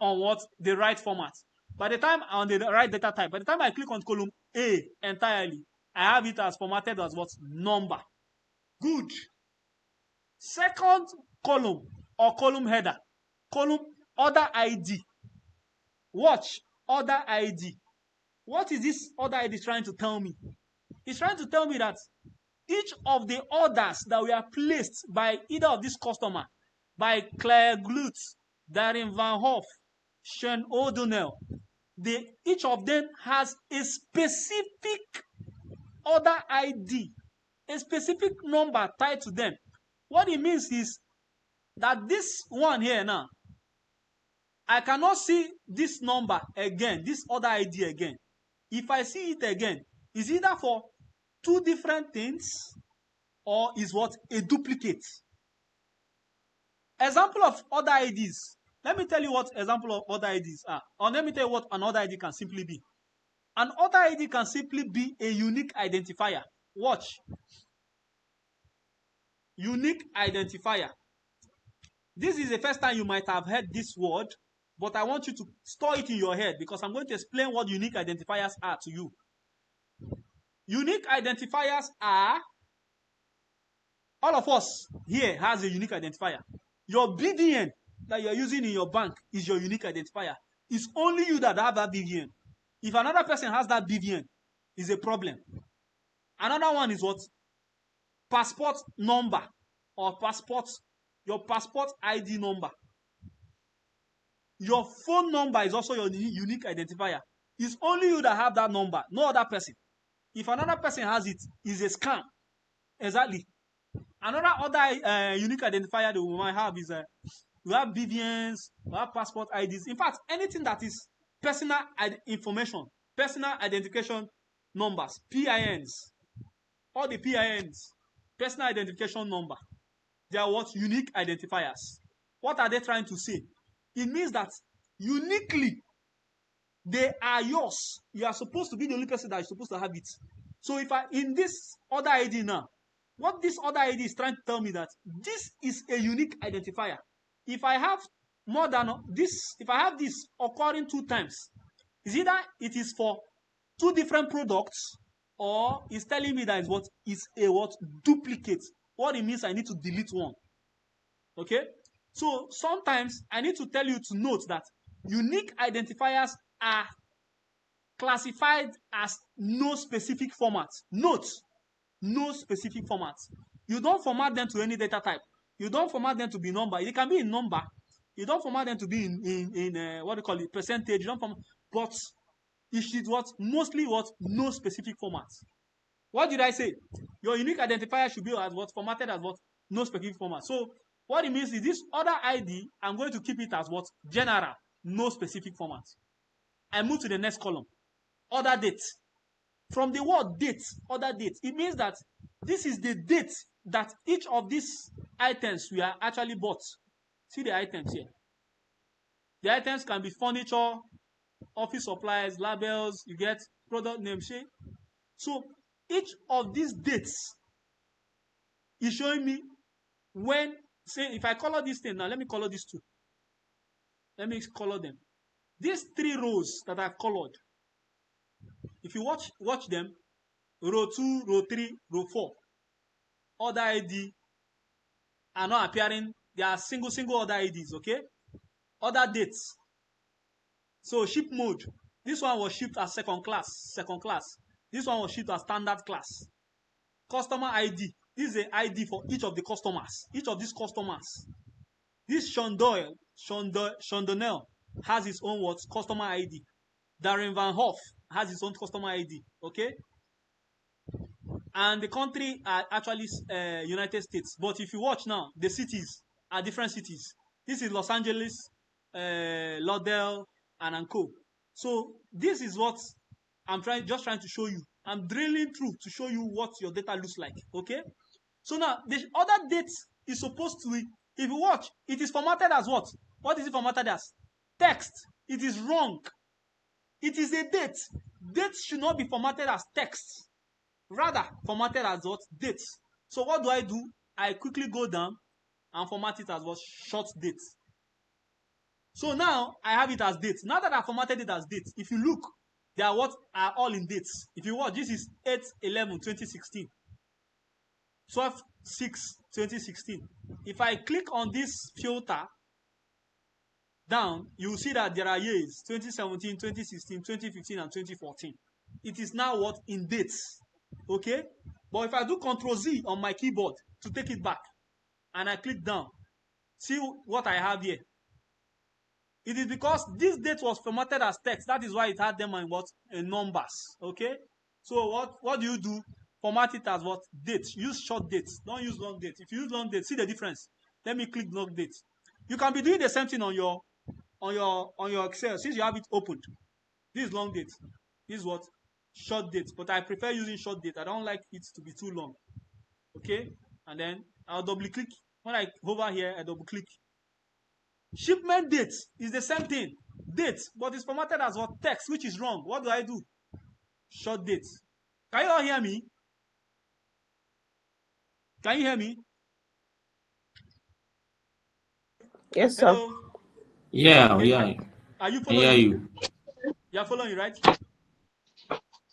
on what? The right format. By the time on the right data type, by the time I click on column A entirely, I have it as formatted as what? Number. Good. Second column or column header. Column order ID. Watch order ID. What is this order ID trying to tell me? It's trying to tell me that each of the orders that were placed by either of this customer, by Claire Glut, Darren Van Hoff, Sean O'Donnell, each of them has a specific order ID, a specific number tied to them. What it means is that this one here now, I cannot see this number again, this order ID again. If I see it again, it's either for two different things or is what? A duplicate. Example of order IDs. Let me tell you what example of order IDs are. Or let me tell you what an order ID can simply be. An order ID can simply be a unique identifier. Watch. Unique identifier. This is the first time you might have heard this word, but I want you to store it in your head because I'm going to explain what unique identifiers are to you. Unique identifiers are, all of us here has a unique identifier. Your BVN that you're using in your bank is your unique identifier. It's only you that have that BVN. If another person has that BVN, it's a problem. Another one is what? Passport number or your passport ID number. Your phone number is also your unique identifier. It's only you that have that number, no other person. If another person has it, it's a scam. Exactly. Another other unique identifier that we might have is we have BVNs, we have passport IDs. In fact, anything that is personal information, personal identification numbers, PINs, all the PINs, personal identification number, they are what? Unique identifiers. What are they trying to say? It means that uniquely, they are yours. You are supposed to be the only person that is supposed to have it. So if in this order ID now, what this order ID is trying to tell me that this is a unique identifier. If I have more than this, if I have this occurring two times, is either it is for two different products or it's telling me that is a what? Duplicate. What it means, I need to delete one. Okay? So sometimes I need to tell you to note that unique identifiers are classified as no specific format. Note, no specific format. You don't format them to any data type. You don't format them to be number. It can be in number. You don't format them to be in what do you call it, percentage. You don't format, but it should mostly no specific format. What did I say? Your unique identifier should be as formatted as no specific format. So what it means is this order ID, I'm going to keep it as general, no specific format. I move to the next column. Order date. From the word date, order date, it means that this is the date that each of these items were actually bought. See the items here. The items can be furniture, office supplies, labels, you get product name. So each of these dates is showing me when, say, if I color this thing now, let me color these two. Let me color them. These three rows that I've colored, if you watch them, row 2, row 3, row 4, order ID are not appearing. They are single order IDs, okay? Order dates. So ship mode. This one was shipped as second class. This one was shipped as standard class. Customer ID. This is an ID for each of the customers. Each of these customers. This Sean Donnell has his own customer ID. Darren Van Hoff has his own customer ID. Okay? And the country are actually United States. But if you watch now, the cities are different cities. This is Los Angeles, Lauderdale, and Co. So this is what I'm just trying to show you. I'm drilling through to show you what your data looks like. Okay? So now, the other date is supposed to be, if you watch, it is formatted as what? What is it formatted as? Text. It is wrong. It is a date. Date should not be formatted as text. Rather, formatted as what? Date. So what do? I quickly go down and format it as what? Short date. So now I have it as date. Now that I formatted it as date, if you look, they are what are all in dates. If you watch, this is 8/11/2016, 12/6/2016. If I click on this filter down, you will see that there are years 2017, 2016, 2015, and 2014. It is now what in dates. Okay? But if I do Ctrl Z on my keyboard to take it back and I click down, see what I have here. It is because this date was formatted as text. That is why it had them in what? In numbers. Okay? So what do? Format it as what? Date. Use short dates. Don't use long date. If you use long date, see the difference. Let me click long date. You can be doing the same thing on your Excel since you have it opened. This is long date. This is what? Short date. But I prefer using short date. I don't like it to be too long. Okay? And then I'll double click. When I hover here, I double click. Shipment date is the same thing. Date, but it's formatted as what? Text, which is wrong. What do? Short date. Can you all hear me? Can you hear me? Yes, sir. Hello? Yeah, Okay. yeah. Are you I hear following? you. You are following, right?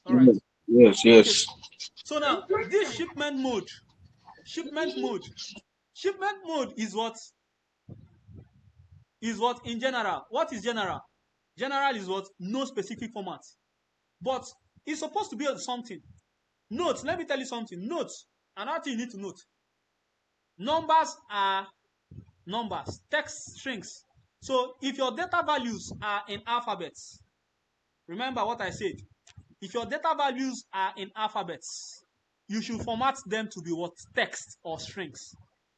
All right. Yes, Okay. yes. So now, this shipment mode is what? Is what in general? What is general? General is what? No specific format. But it's supposed to be something. Note, let me tell you something. Note, another thing you need to note. Numbers are numbers, text strings. So if your data values are in alphabets, remember what I said. If your data values are in alphabets, you should format them to be what? Text or strings.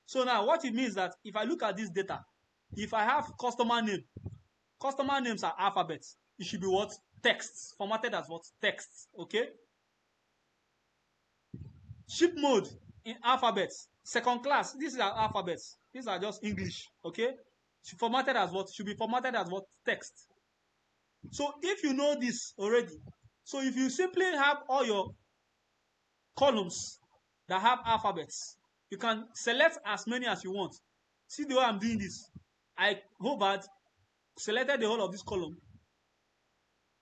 So now what it means that if I look at this data, if I have customer names are alphabets. It should be what? Text. Formatted as what? Text. Okay? Ship mode in alphabets. Second class, these are alphabets. These are just English. Okay? Formatted as what? Should be formatted as what? Text. So if you know this already, so if you simply have all your columns that have alphabets, you can select as many as you want. See the way I'm doing this. I hovered, selected the whole of this column,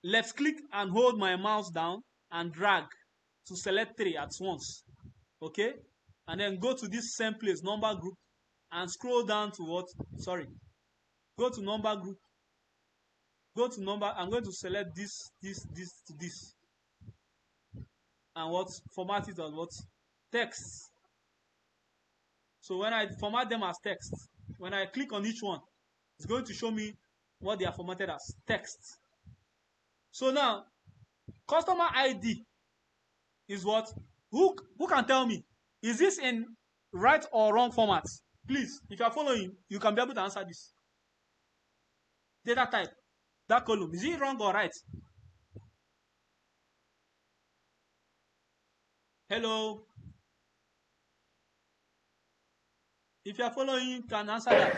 left click and hold my mouse down and drag to select 3 at once. Okay? And then go to this same place, number group, and scroll down to what? Sorry. Go to number group. Go to number. I'm going to select this, this. And what? Format it as what? Text. So when I format them as text, when I click on each one, it's going to show me what they are formatted as text. So now, customer ID is what? Who can tell me? Is this in right or wrong format? Please, if you are following, you can be able to answer this. Data type, that column, is it wrong or right? Hello? If you are following, you can answer that.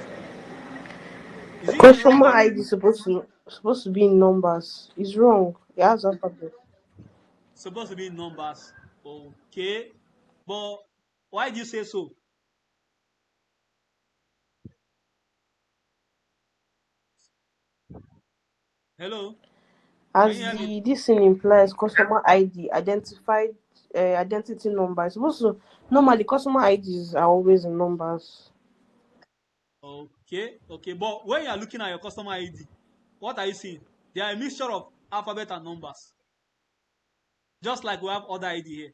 Is it in wrong Customer or ID supposed to be in numbers. It's wrong. It has alphabet. supposed to be in numbers? Okay. But why do you say so? Hello? Can you As hear me? the this thing implies, customer ID identified identity number. It's supposed to normally customer IDs are always in numbers. Okay, okay. But when you are looking at your customer ID, what are you seeing? They are a mixture of alphabet and numbers. Just like we have other ID here.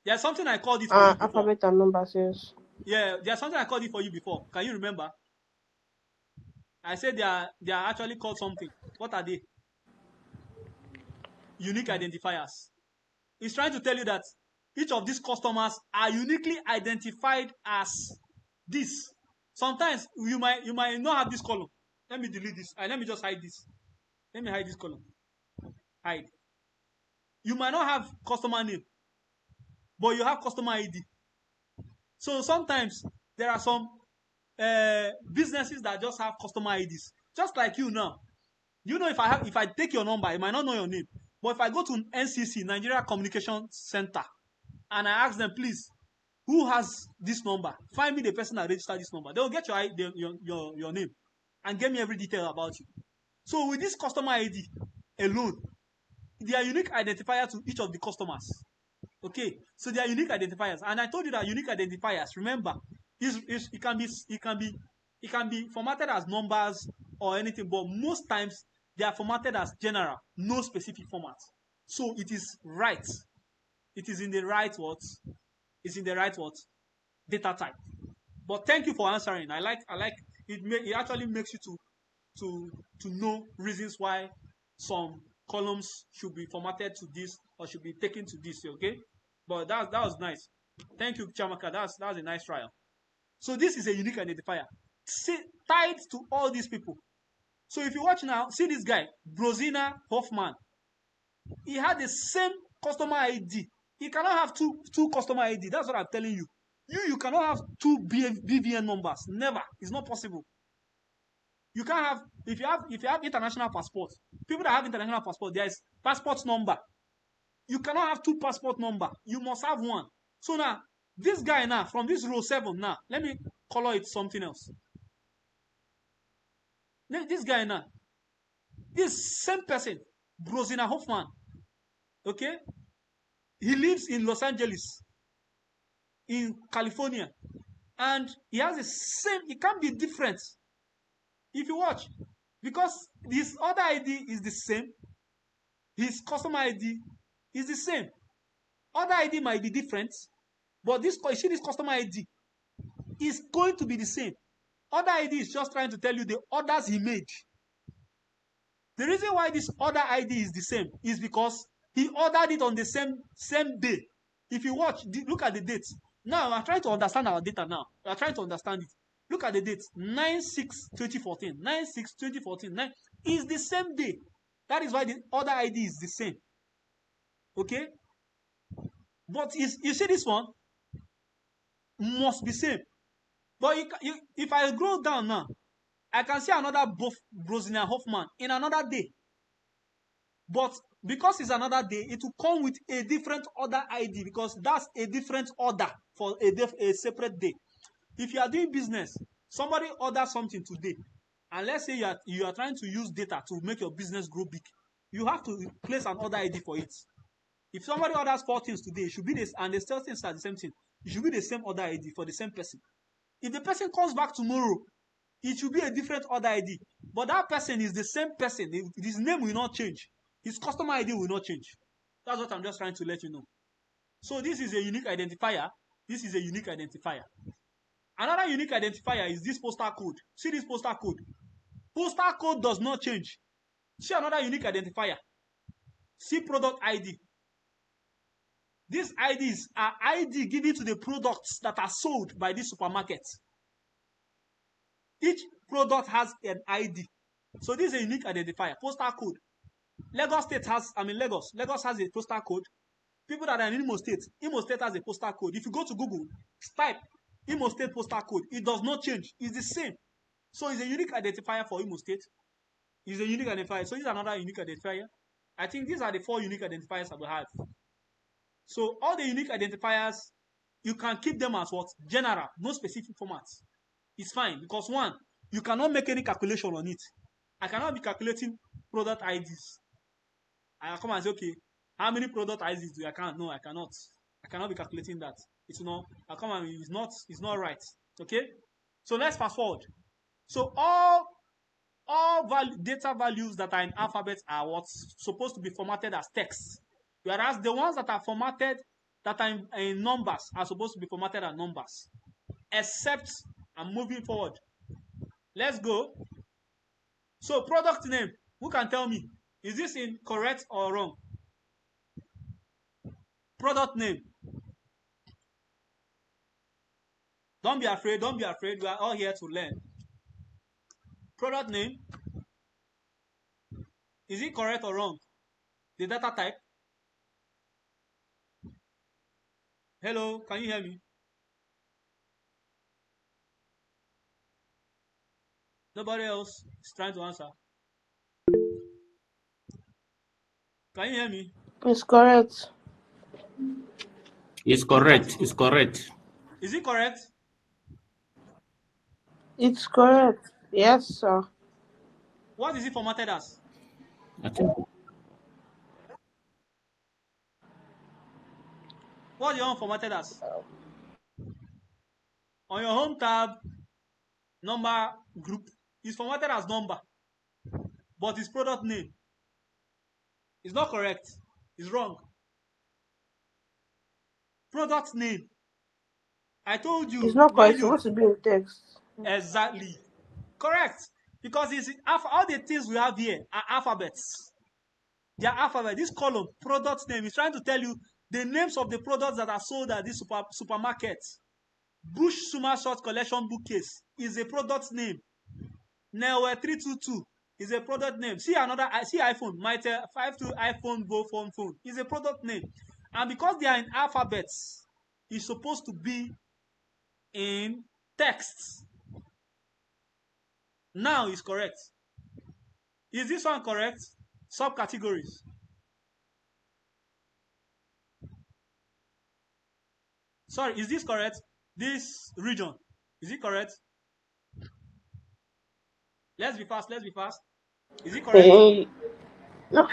There's something I called it for you before. Alphabet and numbers, yes. Yeah, there's something I called it for you before. Can you remember? I said they are actually called something. What are they? Unique identifiers. It's trying to tell you that each of these customers are uniquely identified as this. Sometimes you might not have this column. Let me delete this. Let me just hide this. Let me hide this column. Hide. You might not have customer name, but you have customer ID. So sometimes there are some businesses that just have customer IDs. Just like you now. You know, if I take your number, I might not know your name. But if I go to NCC, Nigeria Communication Center, and I ask them, please, who has this number? Find me the person that registered this number. They will get your name and get me every detail about you. So with this customer ID alone, they are unique identifier to each of the customers. Okay, so they are unique identifiers, and I told you that unique identifiers, remember, it can be formatted as numbers or anything, but most times they are formatted as general, no specific format. So it is right. It is in the right what? It's in the right what? Data type. But thank you for answering. I like it actually makes you to know reasons why some columns should be formatted to this or should be taken to this, okay? But that was nice. Thank you, Chamaka. That's a nice trial. So this is a unique identifier. Tied to all these people. So if you watch now, see this guy, Brosina Hoffman. He had the same customer ID. He cannot have two customer ID. That's what I'm telling you. You cannot have two BVN numbers. Never. It's not possible. You can't have if you have international passport. People that have international passport, there is passport number. You cannot have two passport number. You must have one. So now, this guy now, from this row 7 now, let me color it something else. This guy now, this same person, Brosina Hoffman, okay? He lives in Los Angeles, in California. And he has the same, it can't be different. If you watch, because his other ID is the same, his customer ID is the same. Other ID might be different, but this, you see this customer ID is going to be the same. Other ID is just trying to tell you the orders he made. The reason why this other ID is the same is because he ordered it on the same day. If you watch, look at the dates. Now, we are trying to understand our data now. We are trying to understand it. Look at the dates. 9/6/2014. 9/6/2014. 9 is the same day. That is why the other ID is the same. Okay? But you see this one? Must be same. But if I scroll down now, I can see another Brosina Hoffman in another day. But because it's another day, it will come with a different order ID because that's a different order for a separate day. If you are doing business, somebody orders something today, and let's say you are trying to use data to make your business grow big, you have to place an order ID for it. If somebody orders 4 things today, it should be this, and the still things are the same thing. It should be the same order ID for the same person. If the person comes back tomorrow, it should be a different order ID. But that person is the same person. His name will not change. His customer ID will not change. That's what I'm just trying to let you know. So this is a unique identifier. This is a unique identifier. Another unique identifier is this postal code. See this postal code. Postal code does not change. See another unique identifier. See product ID. These IDs are ID given to the products that are sold by this supermarket. Each product has an ID. So this is a unique identifier, postal code. Lagos State has, Lagos has a postal code. People that are in Imo State has a postal code. If you go to Google, type Imo State postal code, it does not change. It's the same. So it's a unique identifier for Imo State. It's a unique identifier. So this is another unique identifier. I think these are the 4 unique identifiers that we have. So all the unique identifiers, you can keep them as what? General, no specific formats. It's fine because 1, you cannot make any calculation on it. I cannot be calculating product IDs. I come and say, okay, how many product IDs do I count? No, I cannot. I cannot be calculating that. It's not. I come and it's not right. Okay. So let's fast forward. So all data values that are in alphabets are what's supposed to be formatted as text, whereas the ones that are formatted that are in numbers are supposed to be formatted as numbers. Except, I'm moving forward. Let's go. So product name. Who can tell me? Is this correct or wrong? Product name. Don't be afraid. Don't be afraid. We are all here to learn. Product name. Is it correct or wrong? The data type. Hello, can you hear me? Nobody else is trying to answer. Can you hear me? It's correct. It's Look at correct. It's correct. is it correct? It's correct. Yes, sir. What is it formatted as? I think What your own formatted as? On your home tab, number group is formatted as number, but it's product name. It's not correct. It's wrong. Product name. I told It's you not why correct. It's you supposed to be in text. exactly correct because it's all the things we have here are alphabets. They are alphabet. This column, product name, is trying to tell you the names of the products that are sold at this supermarket. Bush Suma Short Collection bookcase is a product name. Newell 322 is a product name. See iPhone, Mitre 52 iPhone phone is a product name. And because they are in alphabets, it's supposed to be in text. Now is correct. Is this one correct? Subcategories. Sorry, is this correct? This region. Is it correct? Let's be fast. Let's be fast. Is it correct? Eh, no,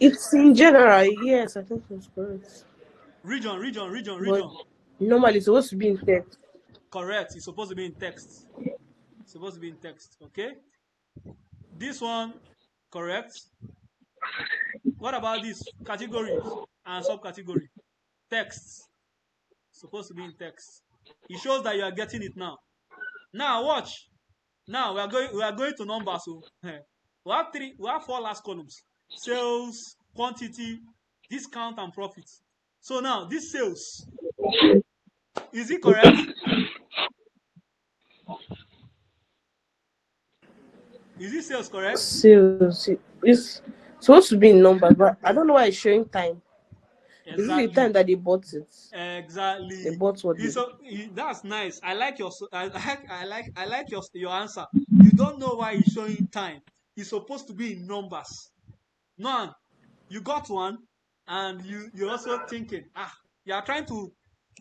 it's in general. Yes, I think it's correct. Region. But normally it's supposed to be in text. Correct. It's supposed to be in text. It's supposed to be in text. Okay. This one, correct. What about this? Categories and subcategory. Text. Supposed to be in text. It shows that you are getting it now. Now watch. Now we are going to numbers. So we have four last columns. Sales, quantity, discount, and profit. So now this sales, is it correct? Is this sales correct? Sales. It's supposed to be in numbers, but I don't know why it's showing time. Is this the Exactly. time that they bought it? They Exactly. bought what they. That's nice. I like your I like your answer. You don't know why it's showing time. It's supposed to be in numbers. Now you got one, and you're also thinking, you are trying to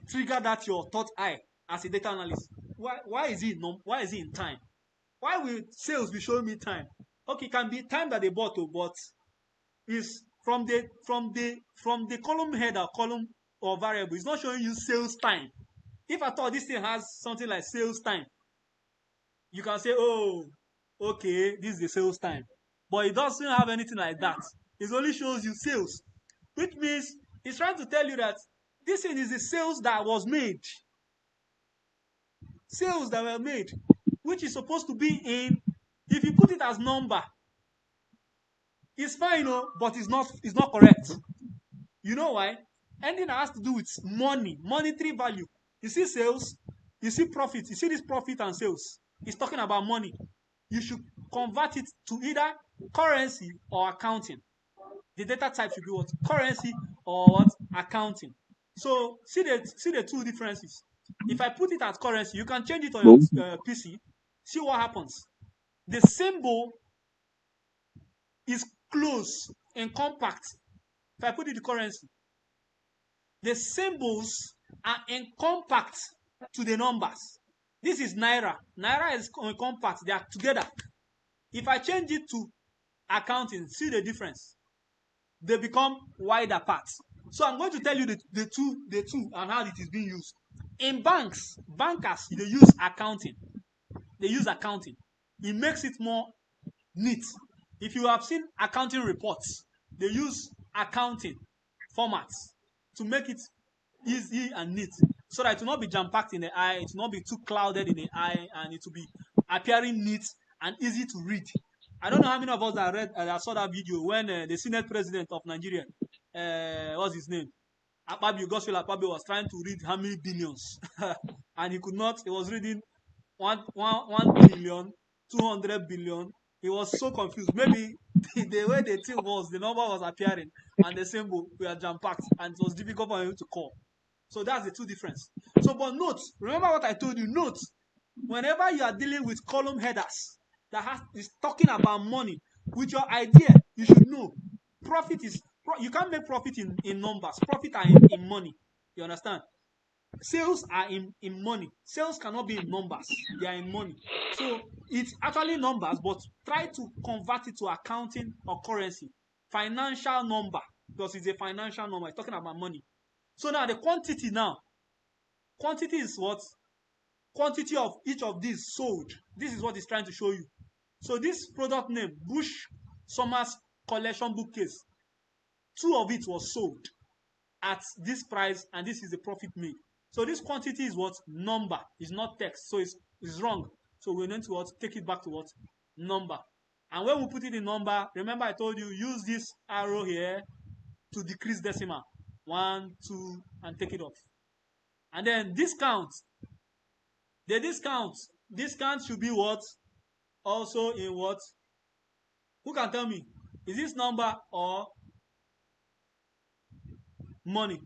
trigger that your thought eye as a data analyst. Why is it why is it in time? Why will sales be showing me time? Okay, it can be time that they bought, but is from the column header, column or variable. It's not showing you sales time. If I thought this thing has something like sales time, you can say, oh, okay, this is the sales time. But it doesn't have anything like that. It only shows you sales, which means it's trying to tell you that this thing is the sales that was made. Sales that were made, which is supposed to be in, if you put it as number, it's fine, but it's not correct. You know why? Anything that has to do with money, monetary value. You see sales, you see profit, you see this profit and sales. It's talking about money. You should convert it to either currency or accounting. The data type should be what? Currency or what? Accounting. So see the two differences. If I put it as currency, you can change it on your PC. See what happens. The symbol is close and compact. If I put it in currency, the symbols are in compact to the numbers. This is naira. Naira is compact. They are together. If I change it to accounting, see the difference. They become wide apart. So I'm going to tell you the two and how it is being used. In bankers, they use accounting. They use accounting. It makes it more neat. If you have seen accounting reports, they use accounting formats to make it easy and neat, so that it will not be jam-packed in the eye, it will not be too clouded in the eye, and it will be appearing neat and easy to read. I don't know how many of us that saw that video when the Senate President of Nigeria, what's his name? Gospel Akpabio was trying to read how many billions, and he could not. He was reading 1 trillion, 200 billion. He was so confused. Maybe the way the thing was, the number was appearing, and the symbol were jam packed, and it was difficult for him to call. So that's the two difference. So, but note, remember what I told you. Note, whenever you are dealing with column headers is talking about money, with your idea, you should know profit is you can't make profit in numbers. Profit are in money. You understand? Sales are in money. Sales cannot be in numbers. They are in money. So it's actually numbers, but try to convert it to accounting or currency. Financial number, because it's a financial number. It's talking about money. So now the quantity now. Quantity is what? Quantity of each of these sold. This is what it's trying to show you. So this product name, Bush Summers Collection Bookcase, 2 of it was sold at this price, and this is the profit made. So this quantity is what? Number. It's not text. So it's wrong. So we need to what? Take it back to what? Number. And when we put it in number, remember I told you, use this arrow here to decrease decimal. 1, 2, and take it off. And then discount. The discount should be what? Also in what? Who can tell me? Is this number or money?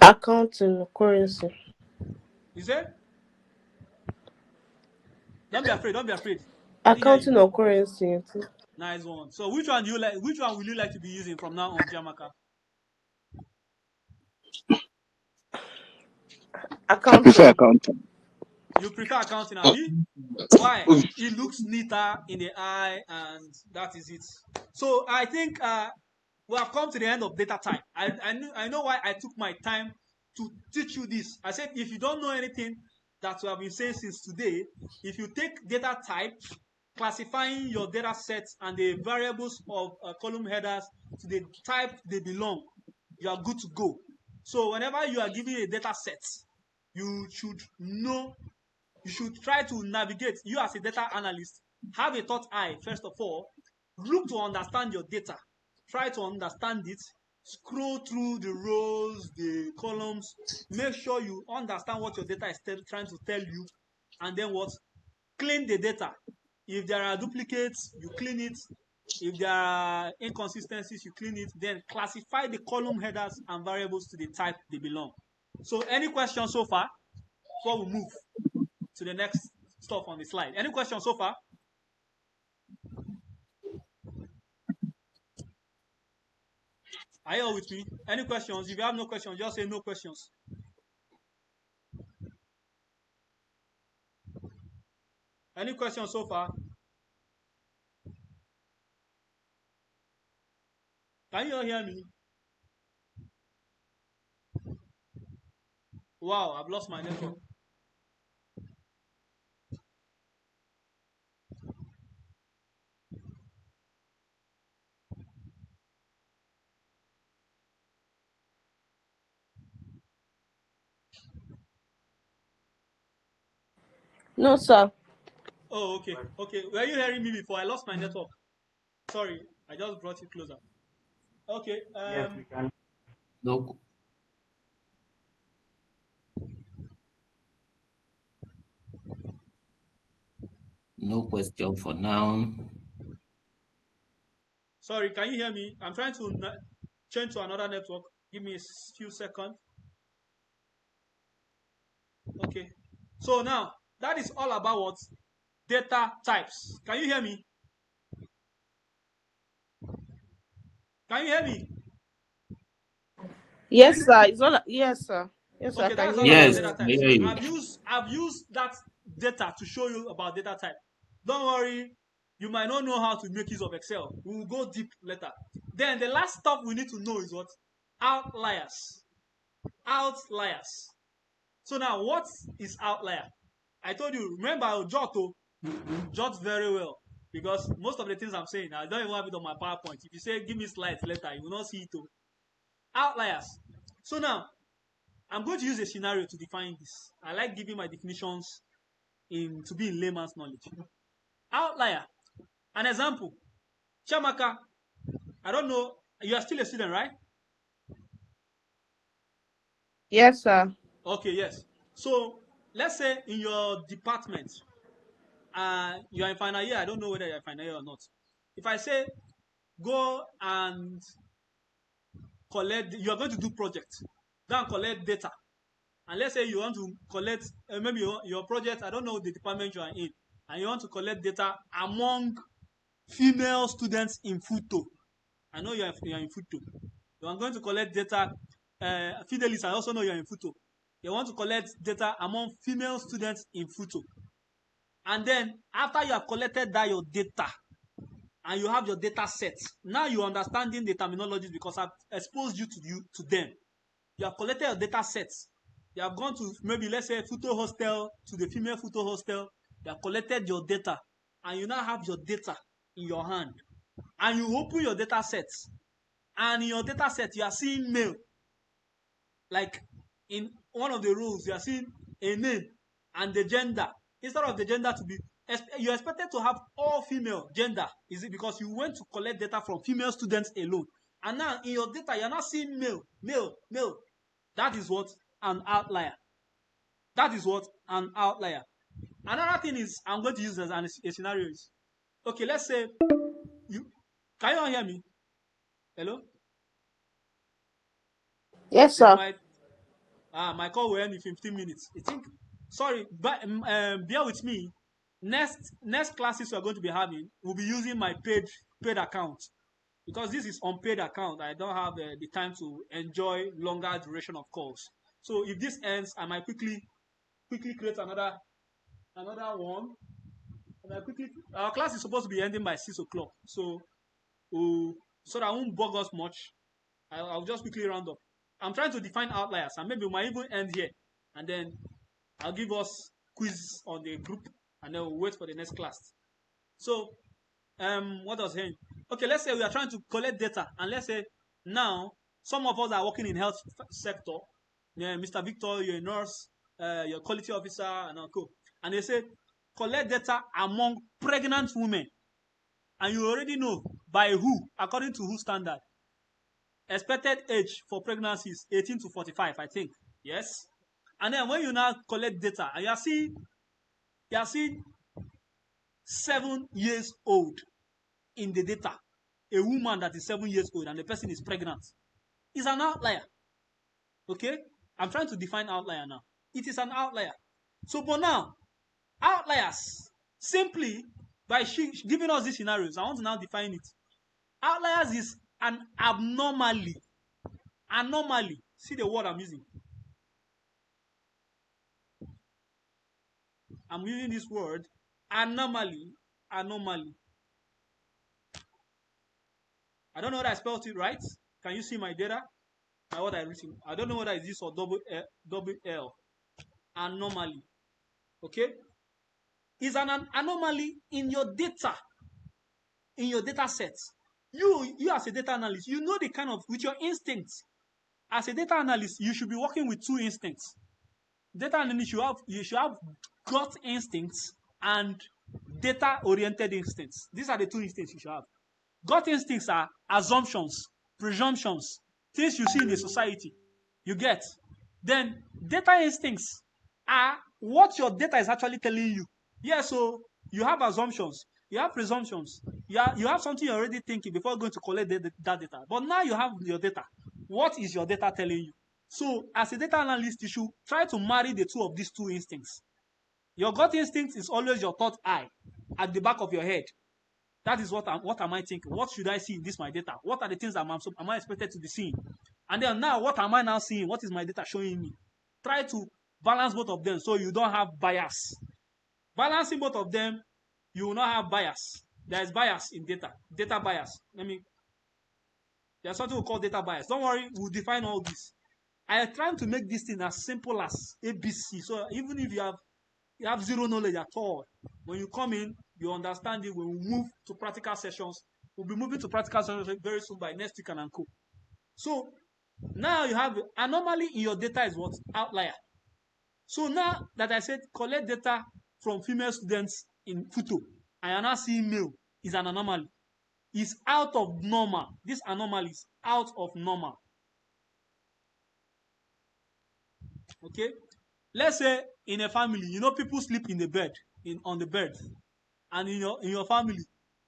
Accounting currency. You say? Don't be afraid. Don't be afraid. I didn't hear Accounting you. or currency. Nice one. So which one do you like? Which one will you like to be using from now on, Jamaka? I prefer Accounting. accounting. You prefer accounting, Abi? Why? It looks neater in the eye, and that is it. So I think we have come to the end of data type. I know why I took my time to teach you this. I said if you don't know anything that we have been saying since today, if you take data type, classifying your data sets and the variables of column headers to the type they belong, you are good to go. So whenever you are given a data set, you should know, you should try to navigate. You as a data analyst, have a thought eye first of all. Look to understand your data. Try to understand it. Scroll through the rows, the columns. Make sure you understand what your data is trying to tell you, and then what? Clean the data. If there are duplicates, you clean it. If there are inconsistencies, you clean it. Then classify the column headers and variables to the type they belong. So any questions so far before we move to the next stuff on the slide? Any questions so far? Are you all with me? Any questions? If you have no questions, just say no questions. Any questions so far? Can you all hear me? Wow, I've lost my network. No, sir. Oh, okay. Okay. Were you hearing me before? I lost my network. Sorry, I just brought it closer. Okay. Yes, we can. No, no question for now. Sorry, can you hear me? I'm trying to change to another network. Give me a few seconds. Okay. So now that is all about what? Data types. Can you hear me? Can you hear me? Yes, sir. It's all. Yes, sir. Yes, sir. I Okay, can that's all hear about Yes, you. data I types. hear you. I've used that data to show you about data type. Don't worry, you might not know how to make use of Excel. We will go deep later. Then the last stuff we need to know is what? Outliers. Outliers. So now what is outlier? I told you, remember I'll jot very well. Because most of the things I'm saying, I don't even have it on my PowerPoint. If you say give me slides later, you will not see it. Outliers. So now I'm going to use a scenario to define this. I like giving my definitions to be in layman's knowledge. Outlier. An example. Chamaka, I don't know. You are still a student, right? Yes, sir. Okay, yes. So let's say in your department, you are in final year. I don't know whether you're in final year or not. If I say go and collect, you are going to do project. Go and collect data. And let's say you want to collect maybe your project, I don't know the department you are in, and you want to collect data among female students in photo. I know you are in photo. You are going to collect data. Fidelis, I also know you are in photo. You want to collect data among female students in photo. And then after you have collected that your data and you have your data set, now you are understanding the terminologies because I've exposed you to them. You have collected your data sets. You have gone to maybe let's say photo hostel to the female photo hostel. You have collected your data and you now have your data in your hand. And you open your data sets. And in your data set, you are seeing male. Like in one of the rows, you are seeing a name and the gender. Instead of the gender to be, you expected to have all female gender. Is it because you went to collect data from female students alone? And now in your data, you're not seeing male, male, male. That is what an outlier. That is what an outlier. Another thing is, I'm going to use as a scenario is, okay, let's say you, can you all hear me? Hello? Yes, Then sir. my call will end in 15 minutes. I think, sorry, but bear with me. Next classes we are going to be having, we'll be using my paid account because this is unpaid account. I don't have the time to enjoy longer duration of calls. So if this ends, I might quickly create another one. And I quickly, our class is supposed to be ending by 6 o'clock. So so that I won't bug us much. I'll just quickly round up. I'm trying to define outliers, and maybe we might even end here, and then I'll give us quiz on the group, and then we'll wait for the next class. So, what I was saying? Okay, let's say we are trying to collect data, and let's say now some of us are working in health sector. Yeah, Mr. Victor, you're a nurse, you're a quality officer, and cool. And they say collect data among pregnant women, and you already know by who, according to who standard. Expected age for pregnancy is 18 to 45, I think. Yes. And then when you now collect data, and you are seeing 7 years old in the data. A woman that is 7 years old and the person is pregnant is an outlier. Okay? I'm trying to define outlier now. It is an outlier. So for now, outliers, simply by giving us these scenarios, I want to now define it. Outliers is an abnormally. Anomaly. See the word I'm using. I'm using this word. Anomaly. Anomaly. I don't know whether I spelled it right. Can you see my data? My what I written. I don't know whether it's this or double L. Anomaly. Okay? Is an anomaly in your data. In your data set. You as a data analyst, you know the kind of, with your instincts. As a data analyst, you should be working with 2 instincts. Data analyst, you should have gut instincts and data-oriented instincts. These are the 2 instincts you should have. Gut instincts are assumptions, presumptions, things you see in a society. You get. Then data instincts are what your data is actually telling you. Yeah, so you have assumptions, you have presumptions, you have something you're already thinking before going to collect that data. But now you have your data. What is your data telling you? So as a data analyst, you should try to marry the 2 of these 2 instincts. Your gut instinct is always your third eye at the back of your head. That is what am I thinking? What should I see in this my data? What are the things am I expected to be seeing? And then now, what am I now seeing? What is my data showing me? Try to balance both of them so you don't have bias. Balancing both of them, you will not have bias. There is bias in data. Data bias. There's something we call data bias. Don't worry, we'll define all this. I am trying to make this thing as simple as ABC. So even if you have zero knowledge at all, when you come in, you understand it. When we move to practical sessions, we'll be moving to practical sessions very soon by next week and co. So now you have anomaly in your data is what? Outlier. So now that I said collect data from female students in photo, I am now seeing male is an anomaly. It's out of normal. This anomaly is out of normal. Okay? Let's say in a family, people sleep in the bed, on the bed. And in your family,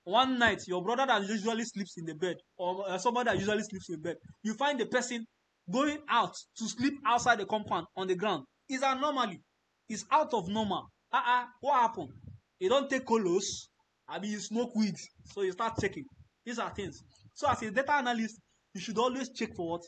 one night, your brother that usually sleeps in the bed, or somebody that usually sleeps in bed, you find the person going out to sleep outside the compound on the ground. It's an anomaly. It's out of normal. What happened? You don't take colos. I mean, you smoke weed, so you start checking. These are things. So as a data analyst, you should always check for what?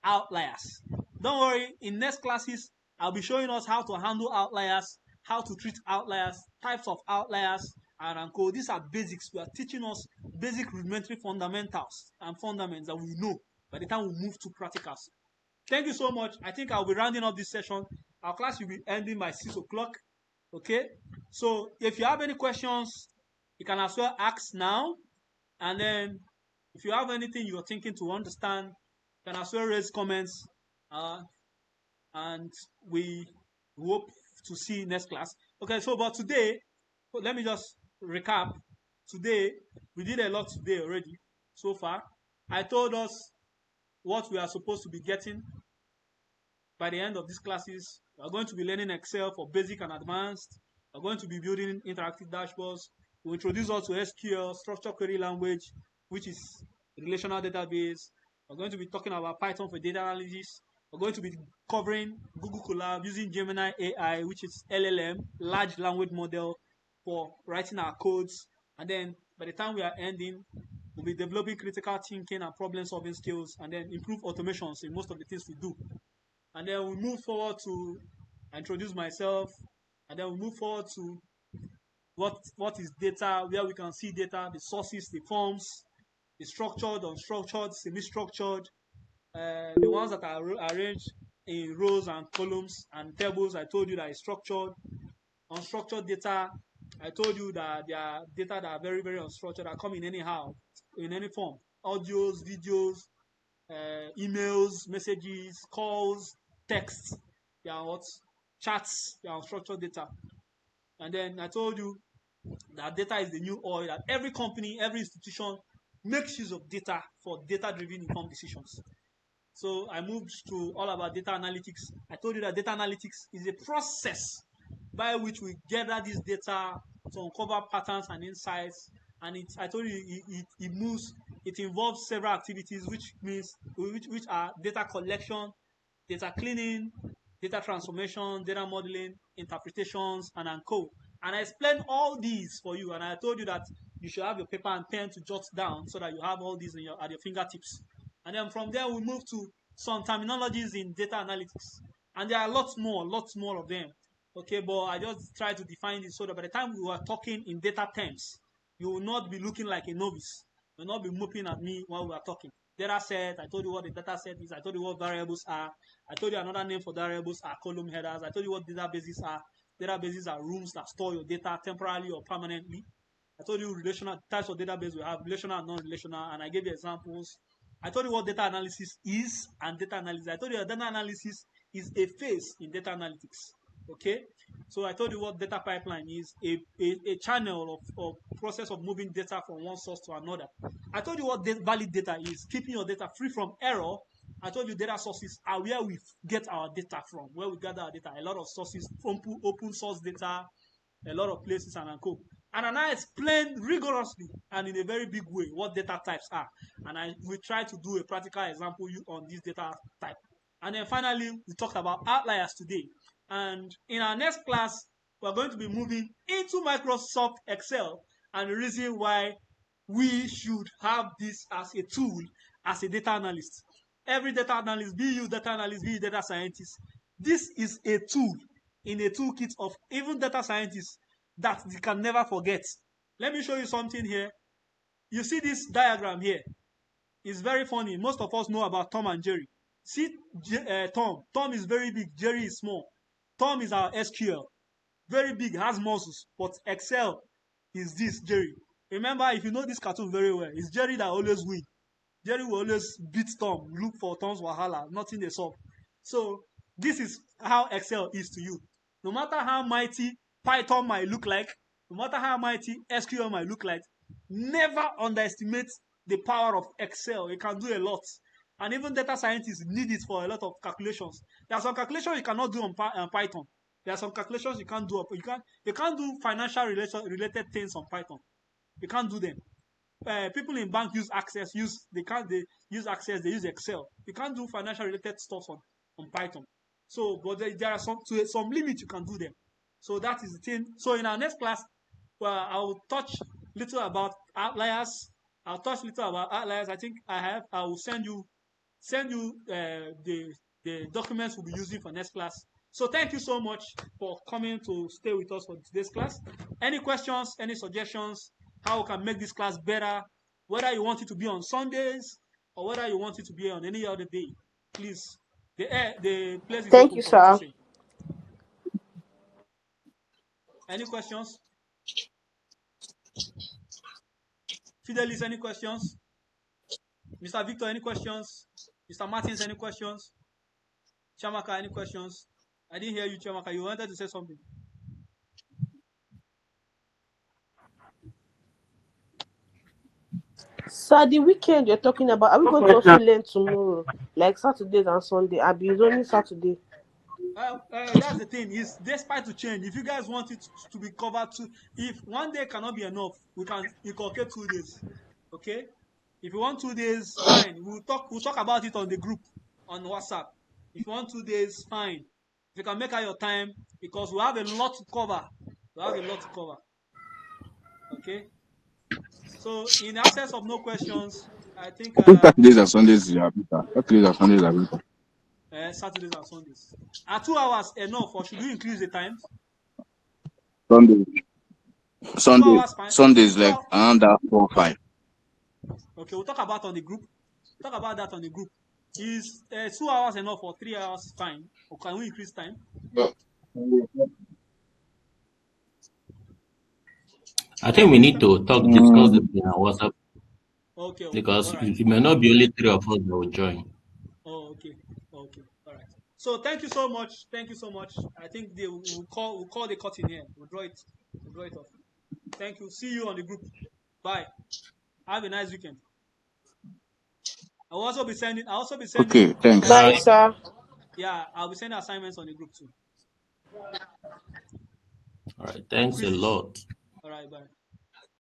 Outliers. Don't worry, in next classes, I'll be showing us how to handle outliers, how to treat outliers, types of outliers, and co. These are basics. We are teaching us basic rudimentary fundamentals and fundamentals that we know by the time we move to practicals. Thank you so much. I think I'll be rounding up this session. Our class will be ending by 6 o'clock. Okay? So if you have any questions, you can as well ask now. And then if you have anything you're thinking to understand, you can as well raise comments. And we hope to see you next class. Okay, so but today, let me just recap. Today, we did a lot today already so far. I told us what we are supposed to be getting by the end of these classes. We are going to be learning Excel for basic and advanced. We are going to be building interactive dashboards. We introduce us to SQL, structured query language, which is relational database. We're going to be talking about Python for data analysis. We're going to be covering Google Colab using Gemini AI, which is LLM, large language model, for writing our codes. And then by the time we are ending, we'll be developing critical thinking and problem solving skills, and then improve automations in most of the things we do. And then we move forward to introduce myself, and then we move forward to what is data, where we can see data, the sources, the forms, the structured, unstructured, semi-structured, the ones that are arranged in rows and columns and tables. I told you that is structured. Unstructured data, I told you that there are data that are very, very unstructured, that come in anyhow, in any form. Audios, videos, emails, messages, calls, texts, they are what? Chats, they are unstructured data. And then I told you that data is the new oil, that every company, every institution makes use of data for data-driven informed decisions. So I moved to all about data analytics. I told you that data analytics is a process by which we gather this data to uncover patterns and insights. And I told you it involves several activities, which are data collection, data cleaning, data transformation, data modeling, interpretations, and co. And I explained all these for you, and I told you that you should have your paper and pen to jot down so that you have all these at your fingertips. And then from there, we move to some terminologies in data analytics. And there are lots more of them. Okay, but I just try to define it so that by the time we are talking in data terms, you will not be looking like a novice. You will not be moping at me while we are talking. Data set, I told you what the data set is. I told you what variables are. I told you another name for variables are column headers. I told you what databases are. Databases are rooms that store your data temporarily or permanently. I told you relational types of database we have, relational and non-relational, and I gave you examples. I told you what data analysis is and data analysis. I told you that data analysis is a phase in data analytics. Okay, so I told you what data pipeline is, a channel of process of moving data from one source to another. I told you what valid data is, keeping your data free from error. I told you data sources are where we get our data from, where we gather our data. A lot of sources, open source data, a lot of places, and co. And I explained rigorously and in a very big way what data types are. And we try to do a practical example on this data type. And then finally, we talked about outliers today. And in our next class, we're going to be moving into Microsoft Excel and the reason why we should have this as a tool as a data analyst. Every data analyst, be you data analyst, be you data scientist, this is a tool in a toolkit of even data scientists that you can never forget. Let me show you something here. You see this diagram here. It's very funny. Most of us know about Tom and Jerry. See Tom. Tom is very big. Jerry is small. Tom is our SQL. Very big, has muscles. But Excel is this Jerry. Remember, if you know this cartoon very well, it's Jerry that always wins. Jerry will always beat Tom, look for Tom's wahala, nothing they solve. So this is how Excel is to you. No matter how mighty Python might look like, no matter how mighty SQL might look like, never underestimate the power of Excel. It can do a lot. And even data scientists need it for a lot of calculations. There are some calculations you cannot do on Python. There are some calculations you can't do. You can't do financial related things on Python. You can't do them. People in bank use Access. They use Access. They use Excel. You can't do financial related stuff on Python. So, but there are some limits you can do them. So that is the thing. So in our next class, I will touch little about outliers. I'll touch little about outliers. I think I will send you the documents we'll be using for next class. So thank you so much for coming to stay with us for today's class. Any questions, any suggestions, how we can make this class better, whether you want it to be on Sundays or whether you want it to be on any other day, please. The place is Thank open you, for sir. teaching. Any questions? Fidelis, any questions? Mr. Victor, any questions? Mr. Martins, any questions? Chamaka, any questions? I didn't hear you, Chamaka. You wanted to say something. Sir, the weekend you're talking about, are we going to also learn tomorrow? Like Saturdays and Sunday? I'll be only Saturday. That's the thing. Is despite to change. If you guys want it to be covered too, if one day cannot be enough, we can inculcate 2 days. Okay. If you want 2 days, fine. We'll talk about it on the group on WhatsApp. If you want 2 days, fine. If you can make out your time, because we have a lot to cover. Okay. So in absence of no questions, I think Saturdays and Sundays are better. Saturdays and Sundays are better. Saturdays and Sundays. Are 2 hours enough, or should we increase the times? Sunday. 2 Sunday. hours fine. Sundays like around that 4 5. Okay, we'll talk about on the group. Talk about that on the group. Is 2 hours enough or 3 hours fine? Or can we increase time? I think we need to discuss it in our WhatsApp Okay. because All right. it may not be only 3 of us that will join. Oh, okay. All right. So thank you so much. I think we'll call the curtain here. We'll draw it off. Thank you. See you on the group. Bye. Have a nice weekend. I'll also be sending. Okay, thanks. Bye, sir. Yeah, I'll be sending assignments on the group too. All right. Thanks a lot. All right. Bye.